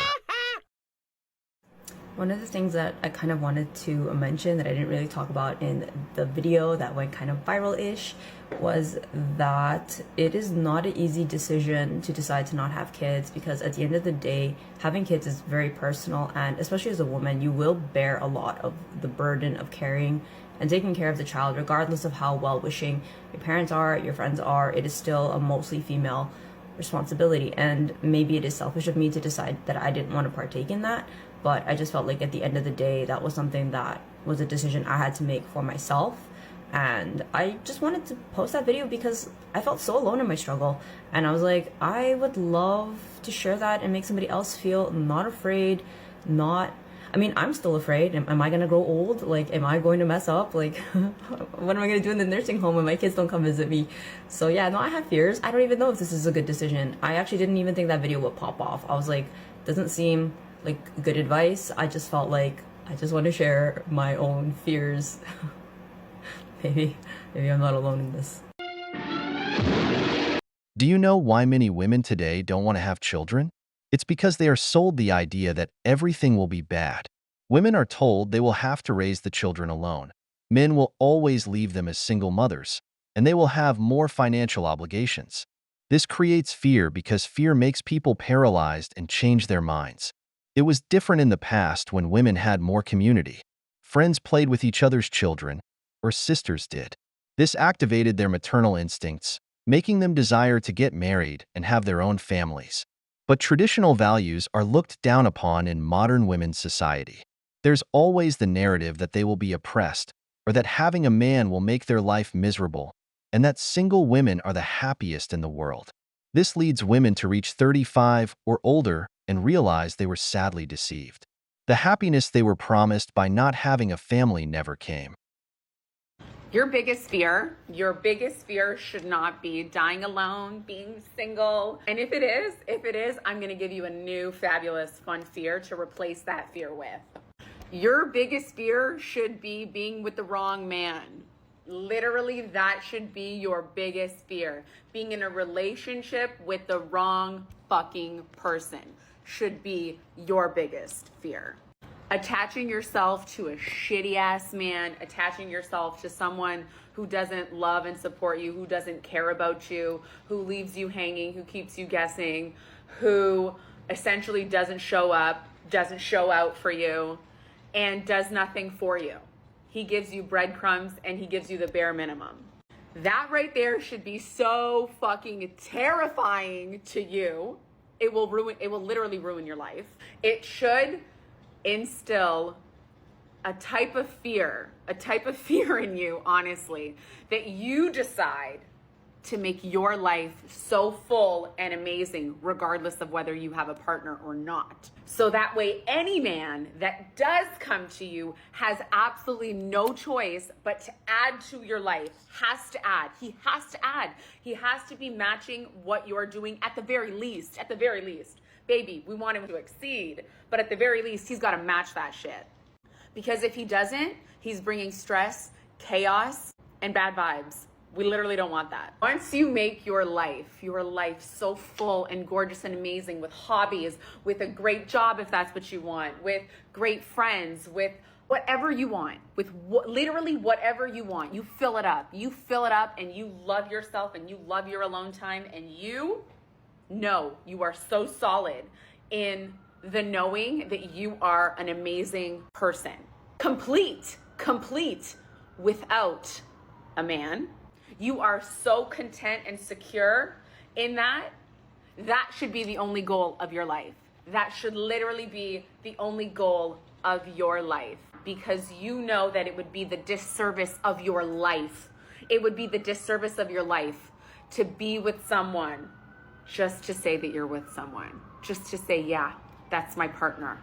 One of the things that I kind of wanted to mention that I didn't really talk about in the video that went kind of viral-ish was that it is not an easy decision to decide to not have kids, because at the end of the day, having kids is very personal, and especially as a woman, you will bear a lot of the burden of carrying and taking care of the child, regardless of how well-wishing your parents are, your friends are. It is still a mostly female responsibility, and maybe it is selfish of me to decide that I didn't want to partake in that. But I just felt like at the end of the day, that was something that was a decision I had to make for myself. And I just wanted to post that video because I felt so alone in my struggle. And I was like, I would love to share that and make somebody else feel not afraid, I mean, I'm still afraid. Am I gonna grow old? Like, am I going to mess up? Like, what am I gonna do in the nursing home when my kids don't come visit me? So yeah, no, I have fears. I don't even know if this is a good decision. I actually didn't even think that video would pop off. I was like, doesn't seem like good advice. I just felt like I just want to share my own fears. maybe I'm not alone in this. Do you know why many women today don't want to have children? It's because they are sold the idea that everything will be bad. Women are told they will have to raise the children alone. Men will always leave them as single mothers, and they will have more financial obligations. This creates fear because fear makes people paralyzed and change their minds. It was different in the past when women had more community. Friends played with each other's children, or sisters did. This activated their maternal instincts, making them desire to get married and have their own families. But traditional values are looked down upon in modern women's society. There's always the narrative that they will be oppressed, or that having a man will make their life miserable, and that single women are the happiest in the world. This leads women to reach 35 or older and realize they were sadly deceived. The happiness they were promised by not having a family never came. Your biggest fear should not be dying alone, being single. And if it is, I'm gonna give you a new fabulous fun fear to replace that fear with. Your biggest fear should be being with the wrong man. Literally, that should be your biggest fear. Being in a relationship with the wrong fucking person should be your biggest fear. Attaching yourself to a shitty ass man, attaching yourself to someone who doesn't love and support you, who doesn't care about you, who leaves you hanging, who keeps you guessing, who essentially doesn't show up, doesn't show out for you, and does nothing for you. He gives you breadcrumbs and he gives you the bare minimum. That right there should be so fucking terrifying to you. It will literally ruin your life. It should instill a type of fear in you, honestly, that you decide to make your life so full and amazing, regardless of whether you have a partner or not. So that way, any man that does come to you has absolutely no choice but to add to your life. Has to add. He has to add. He has to be matching what you're doing at the very least. At the very least. Baby, we want him to exceed, but at the very least, he's got to match that shit. Because if he doesn't, he's bringing stress, chaos, and bad vibes. We literally don't want that. Once you make your life so full and gorgeous and amazing, with hobbies, with a great job if that's what you want, with great friends, with whatever you want, with literally whatever you want, you fill it up. You fill it up and you love yourself and you love your alone time, and you know you are so solid in the knowing that you are an amazing person. Complete without a man. You are so content and secure in that. That should be the only goal of your life. That should literally be the only goal of your life, because you know that it would be the disservice of your life. It would be the disservice of your life to be with someone just to say that you're with someone. Just to say, yeah, that's my partner.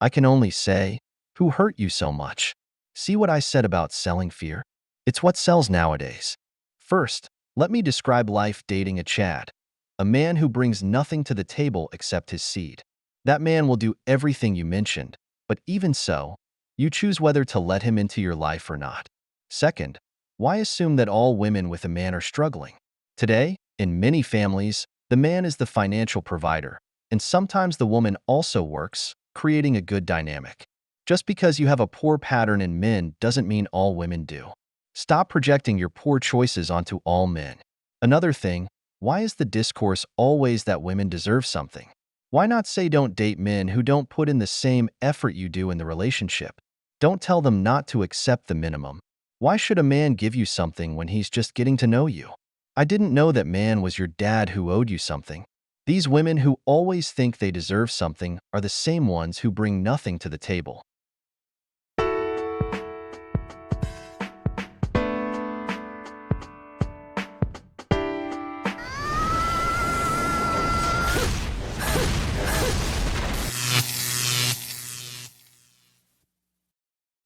I can only say, who hurt you so much? See what I said about selling fear? It's what sells nowadays. First, let me describe life dating a Chad, a man who brings nothing to the table except his seed. That man will do everything you mentioned, but even so, you choose whether to let him into your life or not. Second, why assume that all women with a man are struggling? Today, in many families, the man is the financial provider, and sometimes the woman also works, creating a good dynamic. Just because you have a poor pattern in men doesn't mean all women do. Stop projecting your poor choices onto all men. Another thing, why is the discourse always that women deserve something? Why not say don't date men who don't put in the same effort you do in the relationship? Don't tell them not to accept the minimum. Why should a man give you something when he's just getting to know you? I didn't know that man was your dad who owed you something. These women who always think they deserve something are the same ones who bring nothing to the table.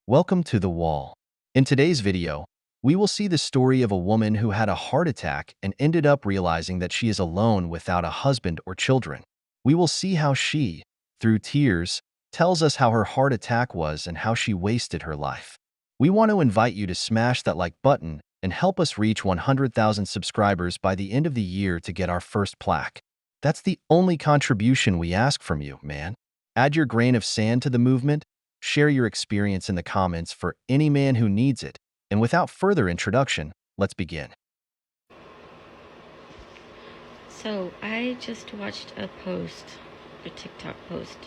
Welcome to The Wall. In today's video, we will see the story of a woman who had a heart attack and ended up realizing that she is alone without a husband or children. We will see how she, through tears, tells us how her heart attack was and how she wasted her life. We want to invite you to smash that like button and help us reach 100,000 subscribers by the end of the year to get our first plaque. That's the only contribution we ask from you, man. Add your grain of sand to the movement. Share your experience in the comments for any man who needs it. And without further introduction, let's begin. So I just watched a TikTok post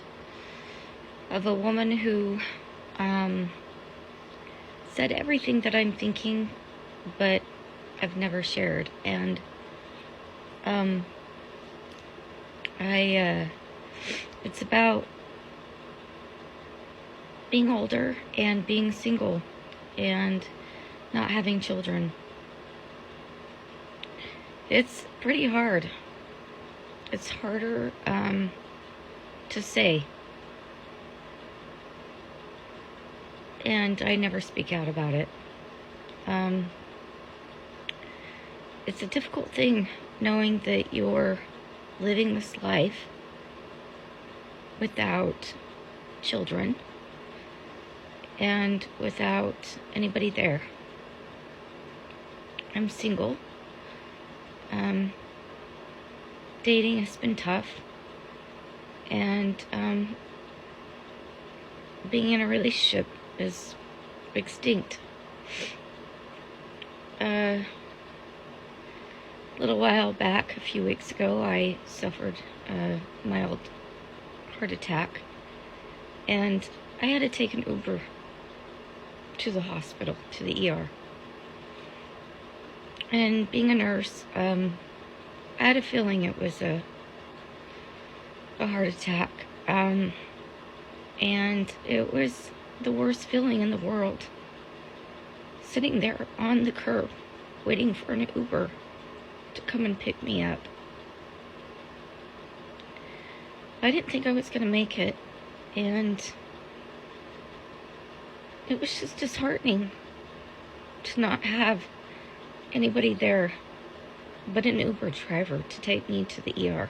of a woman who said everything that I'm thinking, but I've never shared. And it's about being older and being single and not having children. it's pretty hard. It's harder to say. And I never speak out about it. It's a difficult thing knowing that you're living this life without children and without anybody there. I'm single. Dating has been tough, and being in a relationship is extinct. A little while back, a few weeks ago, I suffered a mild heart attack, and I had to take an Uber to the hospital, to the ER. And being a nurse, I had a feeling it was a heart attack, and it was the worst feeling in the world, sitting there on the curb waiting for an Uber to come and pick me up. I didn't think I was going to make it, and it was just disheartening to not have anybody there but an Uber driver to take me to the ER.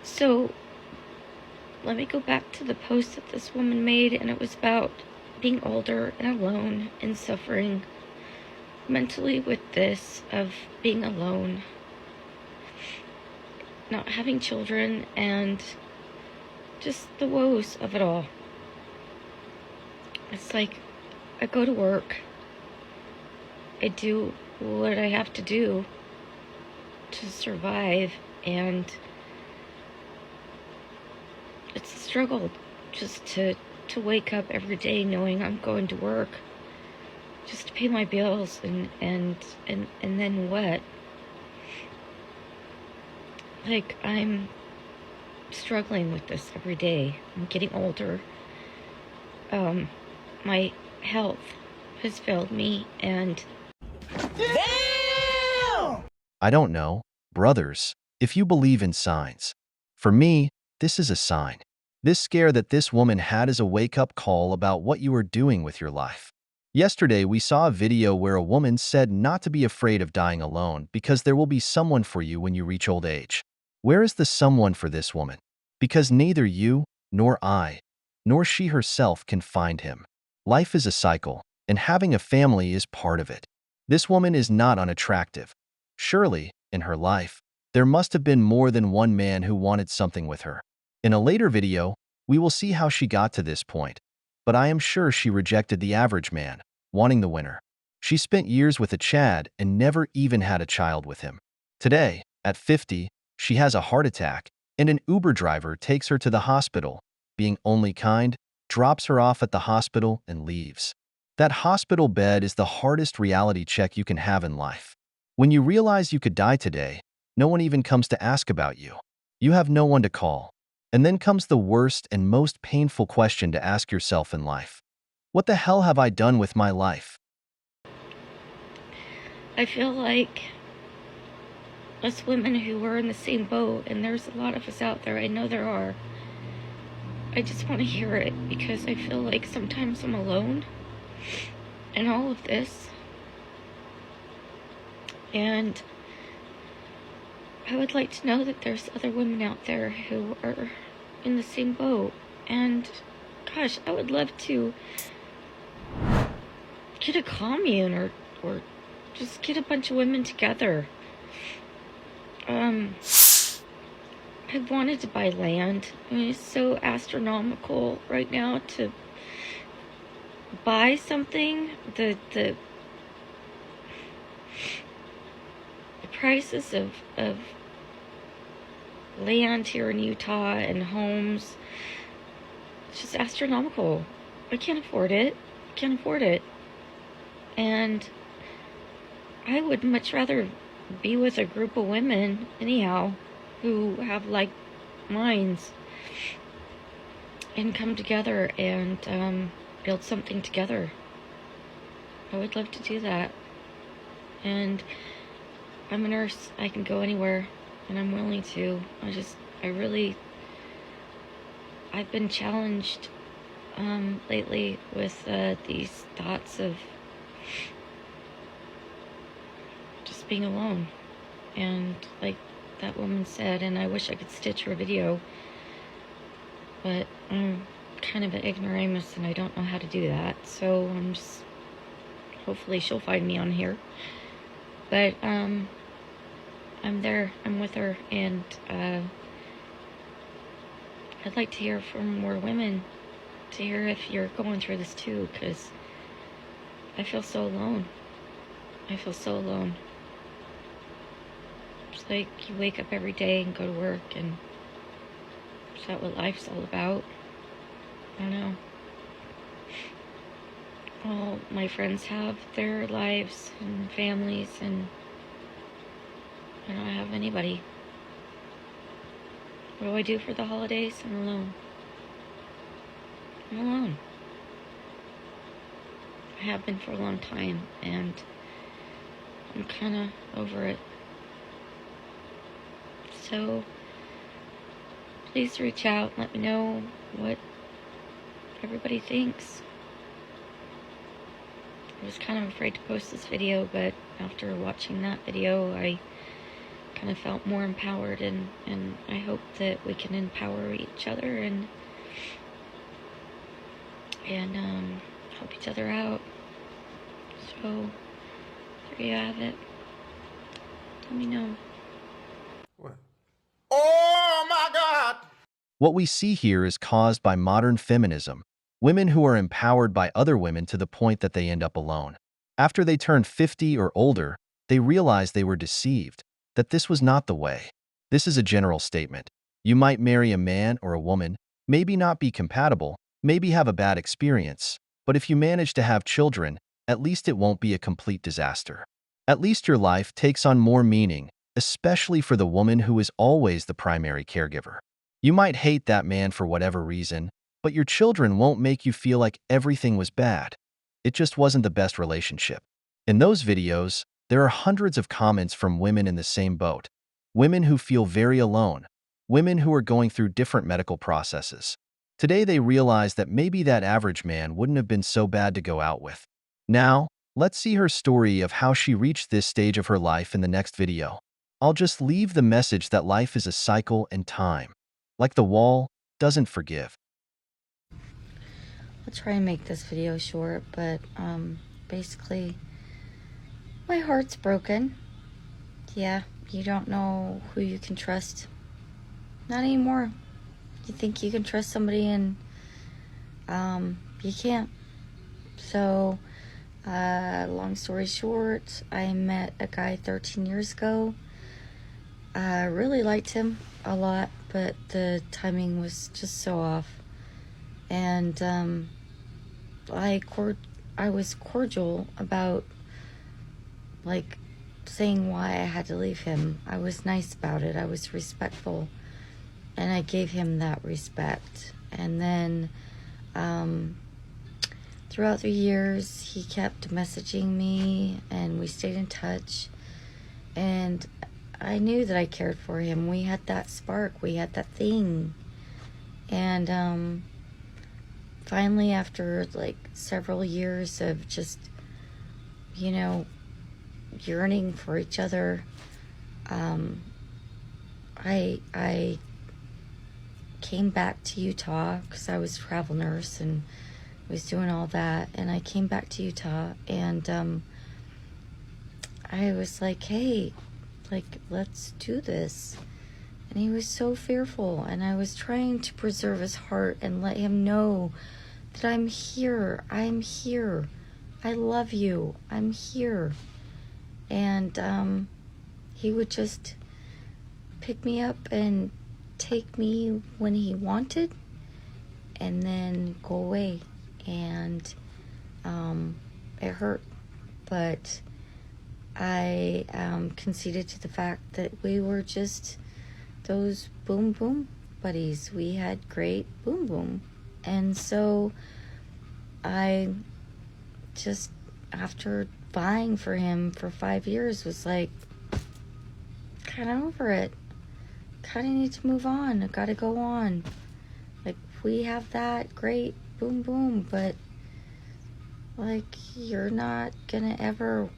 So let me go back to the post that this woman made, and it was about being older and alone and suffering mentally with this of being alone, not having children, and just the woes of it all. It's like, I go to work, I do what I have to do to survive, and it's a struggle just to wake up every day knowing I'm going to work just to pay my bills, and then what? Like, I'm struggling with this every day. I'm getting older. My health has failed me, and I don't know, brothers, if you believe in signs. For me, this is a sign. This scare that this woman had is a wake-up call about what you are doing with your life. Yesterday, we saw a video where a woman said not to be afraid of dying alone because there will be someone for you when you reach old age. Where is the someone for this woman? Because neither you, nor I, nor she herself can find him. Life is a cycle, and having a family is part of it. This woman is not unattractive. Surely, in her life, there must have been more than one man who wanted something with her. In a later video, we will see how she got to this point, but I am sure she rejected the average man, wanting the winner. She spent years with a Chad and never even had a child with him. Today, at 50, she has a heart attack, and an Uber driver takes her to the hospital, being only kind, drops her off at the hospital and leaves. That hospital bed is the hardest reality check you can have in life. When you realize you could die today, no one even comes to ask about you. You have no one to call. And then comes the worst and most painful question to ask yourself in life. What the hell have I done with my life? I feel like us women who are in the same boat, and there's a lot of us out there, I know there are, I just want to hear it, because I feel like sometimes I'm alone in all of this. And I would like to know that there's other women out there who are in the same boat. And gosh, I would love to get a commune or just get a bunch of women together. I've wanted to buy land. I mean, it's so astronomical right now to buy something. The prices of land here in Utah and homes, it's just astronomical. I can't afford it. Can't afford it. And I would much rather be with a group of women, anyhow, who have like minds and come together and build something together. I would love to do that. And I'm a nurse. I can go anywhere, and I'm willing to. I've been challenged lately with these thoughts of just being alone. And like that woman said, and I wish I could stitch her video, but I'm kind of an ignoramus and I don't know how to do that. So hopefully she'll find me on here. But I'm there, I'm with her, and I'd like to hear from more women, to hear if you're going through this too, because I feel so alone. I feel so alone. It's like you wake up every day and go to work, and is that what life's all about? I don't know. All my friends have their lives and families, and I don't have anybody. What do I do for the holidays? I'm alone. I'm alone. I have been for a long time, and I'm kind of over it. So please reach out, let me know what everybody thinks. I was kind of afraid to post this video, but after watching that video, I kind of felt more empowered, and I hope that we can empower each other and help each other out. So there you have it. Let me know. Oh my God! What we see here is caused by modern feminism, women who are empowered by other women to the point that they end up alone. After they turn 50 or older, they realize they were deceived, that this was not the way. This is a general statement. You might marry a man or a woman, maybe not be compatible, maybe have a bad experience, but if you manage to have children, at least it won't be a complete disaster. At least your life takes on more meaning, especially for the woman who is always the primary caregiver. You might hate that man for whatever reason, but your children won't make you feel like everything was bad. It just wasn't the best relationship. In those videos, there are hundreds of comments from women in the same boat. Women who feel very alone. Women who are going through different medical processes. Today they realize that maybe that average man wouldn't have been so bad to go out with. Now, let's see her story of how she reached this stage of her life in the next video. I'll just leave the message that life is a cycle and time, like the wall, doesn't forgive. I'll try and make this video short, but basically, my heart's broken. Yeah, you don't know who you can trust. Not anymore. You think you can trust somebody, and you can't. So, long story short, I met a guy 13 years ago. I really liked him a lot, but the timing was just so off. And I was cordial about, like, saying why I had to leave him. I was nice about it. I was respectful, and I gave him that respect. And then throughout the years, he kept messaging me, and we stayed in touch. And I knew that I cared for him. We had that spark. We had that thing. And finally, after like several years of just, you know, yearning for each other, I came back to Utah because I was a travel nurse and was doing all that. And I came back to Utah, and I was like, hey, like, let's do this. And he was so fearful, and I was trying to preserve his heart and let him know that I'm here. I'm here. I love you. I'm here. And he would just pick me up and take me when he wanted, and then go away. And it hurt, but I conceded to the fact that we were just those boom boom buddies. We had great boom boom. And so I just, after vying for him for 5 years, was like, kind of over it. Kind of need to move on. I gotta go on. Like, we have that, great, boom, boom, but, like, you're not gonna ever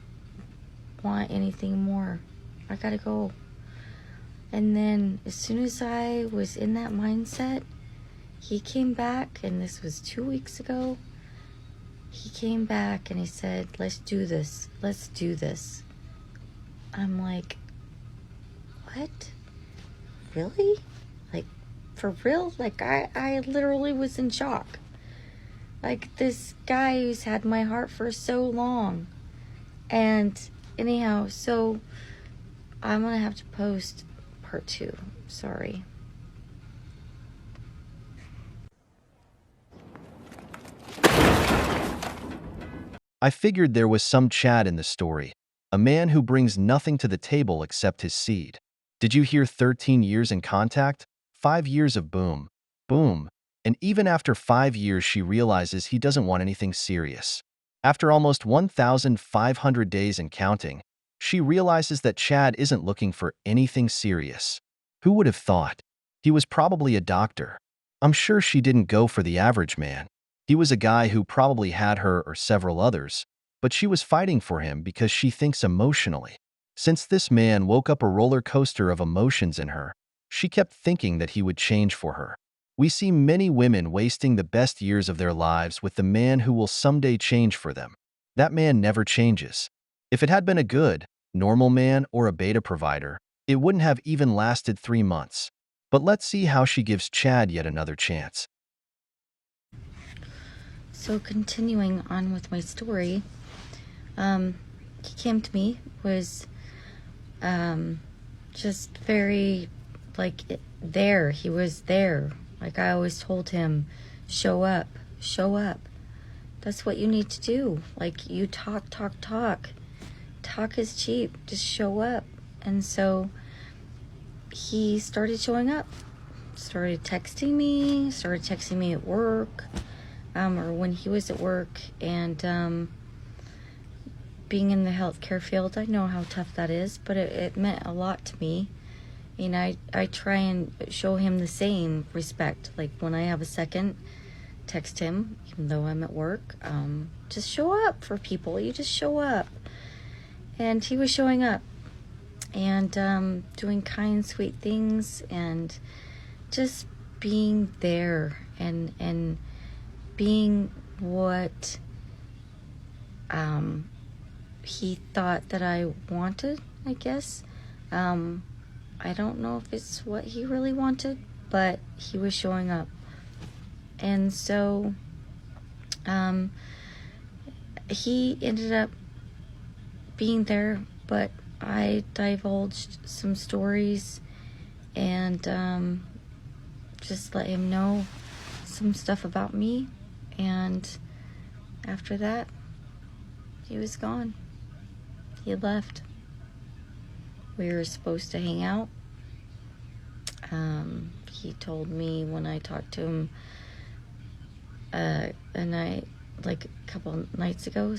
want anything more. I gotta go. And then, as soon as I was in that mindset, he came back, and this was 2 weeks ago. He came back and he said, let's do this. Let's do this. I'm like, what? Really? Like, for real? Like, I literally was in shock. Like, this guy who's had my heart for so long. And anyhow, so I'm gonna have to post part 2. Sorry. I figured there was some Chad in the story, a man who brings nothing to the table except his seed. Did you hear 13 years in contact? 5 years of boom, boom, and even after 5 years she realizes he doesn't want anything serious. After almost 1,500 days and counting, she realizes that Chad isn't looking for anything serious. Who would have thought? He was probably a doctor. I'm sure she didn't go for the average man. He was a guy who probably had her or several others, but she was fighting for him because she thinks emotionally. Since this man woke up a roller coaster of emotions in her, she kept thinking that he would change for her. We see many women wasting the best years of their lives with the man who will someday change for them. That man never changes. If it had been a good, normal man or a beta provider, it wouldn't have even lasted 3 months. But let's see how she gives Chad yet another chance. So continuing on with my story, he came to me, was just very, like, there. He was there. Like I always told him, show up, show up. That's what you need to do. Like, you talk. Talk is cheap. Just show up. And so he started showing up. Started texting me at work, or when he was at work, and being in the healthcare field, I know how tough that is, but it meant a lot to me. And I try and show him the same respect. Like, when I have a second, text him, even though I'm at work. Just show up for people. You just show up. And he was showing up and doing kind, sweet things, and just being there and being what he thought that I wanted, I guess. I don't know if it's what he really wanted, but he was showing up. And so he ended up being there, but I divulged some stories and just let him know some stuff about me, and after that, he was gone. He left. We were supposed to hang out. He told me when I talked to him like a couple nights ago,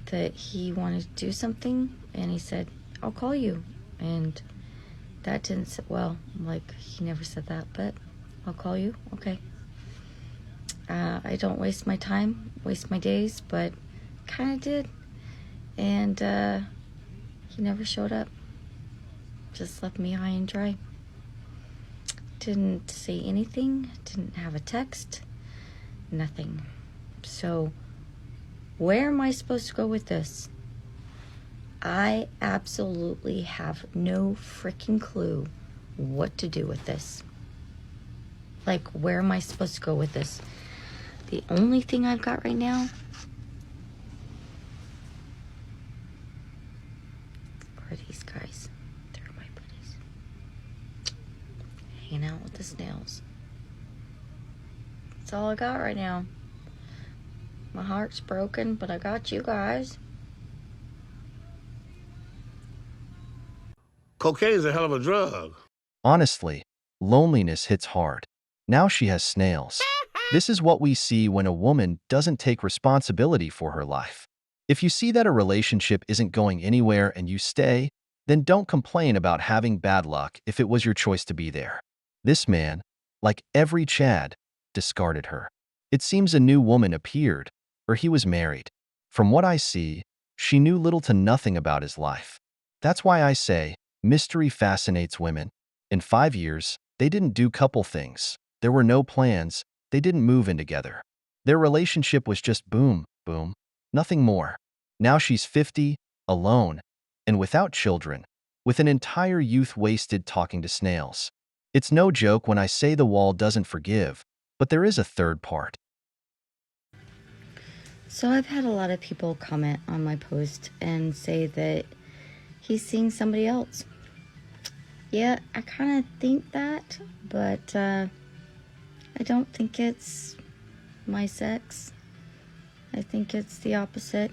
that he wanted to do something, and he said, I'll call you. And that didn't sit well. Like, he never said that, but I'll call you. Okay. I don't waste my time, waste my days, but kind of did. And he never showed up. Just left me high and dry. Didn't say anything, didn't have a text, nothing. So, where am I supposed to go with this? I absolutely have no freaking clue what to do with this. Like, where am I supposed to go with this? The only thing I've got right now are these guys. They're my buddies. Hanging out with the snails. That's all I got right now. My heart's broken, but I got you guys. Cocaine's a hell of a drug. Honestly, loneliness hits hard. Now she has snails. This is what we see when a woman doesn't take responsibility for her life. If you see that a relationship isn't going anywhere and you stay, then don't complain about having bad luck if it was your choice to be there. This man, like every Chad, discarded her. It seems a new woman appeared, or he was married. From what I see, she knew little to nothing about his life. That's why I say, mystery fascinates women. In 5 years, they didn't do couple things. There were no plans. They didn't move in together. Their relationship was just boom, boom, nothing more. Now she's 50, alone, and without children, with an entire youth wasted talking to snails. It's no joke when I say the wall doesn't forgive, but there is a third part. So I've had a lot of people comment on my post and say that he's seeing somebody else. Yeah, I kind of think that, but I don't think it's my sex. I think it's the opposite.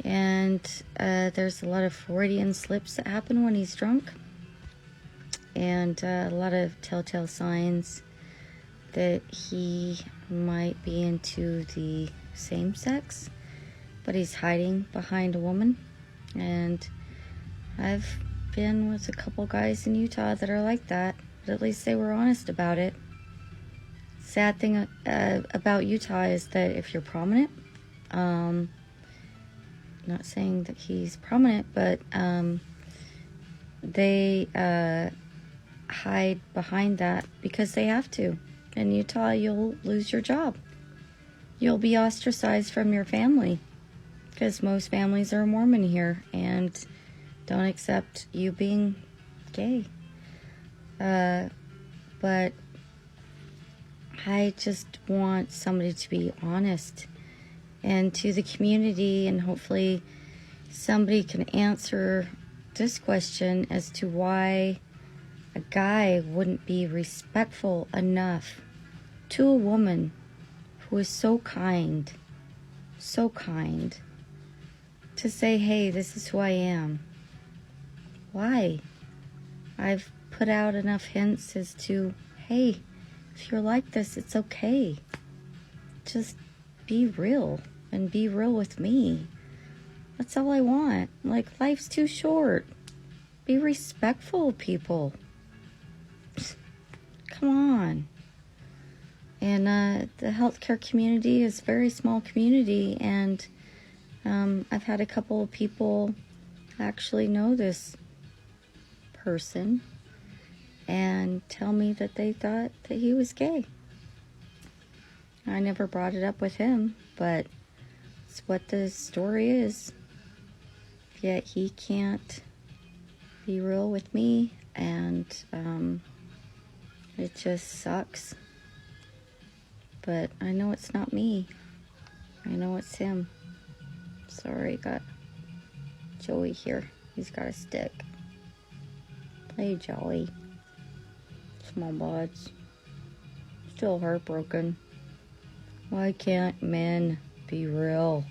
There's a lot of Freudian slips that happen when he's drunk. And a lot of telltale signs that he might be into the same sex, but he's hiding behind a woman. And I've been with a couple guys in Utah that are like that, but at least they were honest about it. Sad thing about Utah is that if you're prominent, not saying that he's prominent, but they hide behind that because they have to. In Utah, you'll lose your job. You'll be ostracized from your family because most families are Mormon here and don't accept you being gay. But I just want somebody to be honest and to the community, and hopefully somebody can answer this question as to why a guy wouldn't be respectful enough to a woman who is so kind, to say, hey, this is who I am. Why? I've put out enough hints as to, hey, if you're like this, it's okay. Just be real and be real with me. That's all I want. Like, life's too short. Be respectful, people. Come on. And the healthcare community is a very small community, and I've had a couple of people actually know this person and tell me that they thought that he was gay. I never brought it up with him, but it's what the story is. Yet he can't be real with me, and it just sucks. But I know it's not me. I know it's him. Sorry, got Joey here. He's got a stick. Hey, Joey. Small buds. Still heartbroken. Why can't men be real?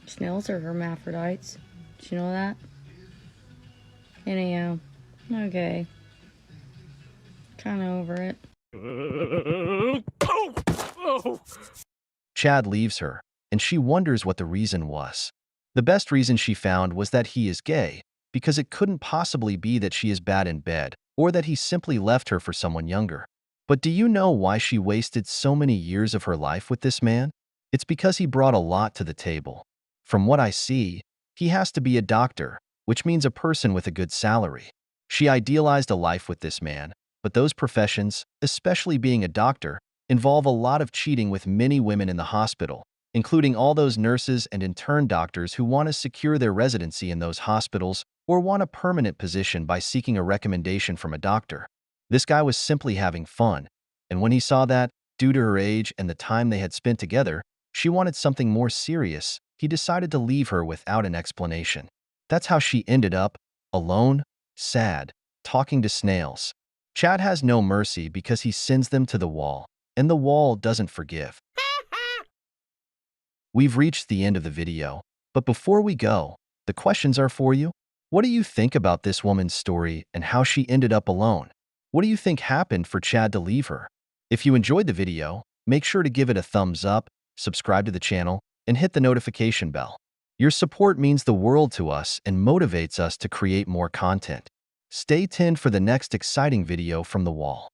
Snails are hermaphrodites. Did you know that? Anyhow, okay. Kind of over it. Chad leaves her, and she wonders what the reason was. The best reason she found was that he is gay, because it couldn't possibly be that she is bad in bed, or that he simply left her for someone younger. But do you know why she wasted so many years of her life with this man? It's because he brought a lot to the table. From what I see, he has to be a doctor, which means a person with a good salary. She idealized a life with this man, but those professions, especially being a doctor, involve a lot of cheating with many women in the hospital, including all those nurses and intern doctors who want to secure their residency in those hospitals or want a permanent position by seeking a recommendation from a doctor. This guy was simply having fun, and when he saw that, due to her age and the time they had spent together, she wanted something more serious, he decided to leave her without an explanation. That's how she ended up, alone, sad, talking to snails. Chad has no mercy because he sends them to the wall, and the wall doesn't forgive. We've reached the end of the video, but before we go, the questions are for you. What do you think about this woman's story and how she ended up alone? What do you think happened for Chad to leave her? If you enjoyed the video, make sure to give it a thumbs up, subscribe to the channel, and hit the notification bell. Your support means the world to us and motivates us to create more content. Stay tuned for the next exciting video from the wall.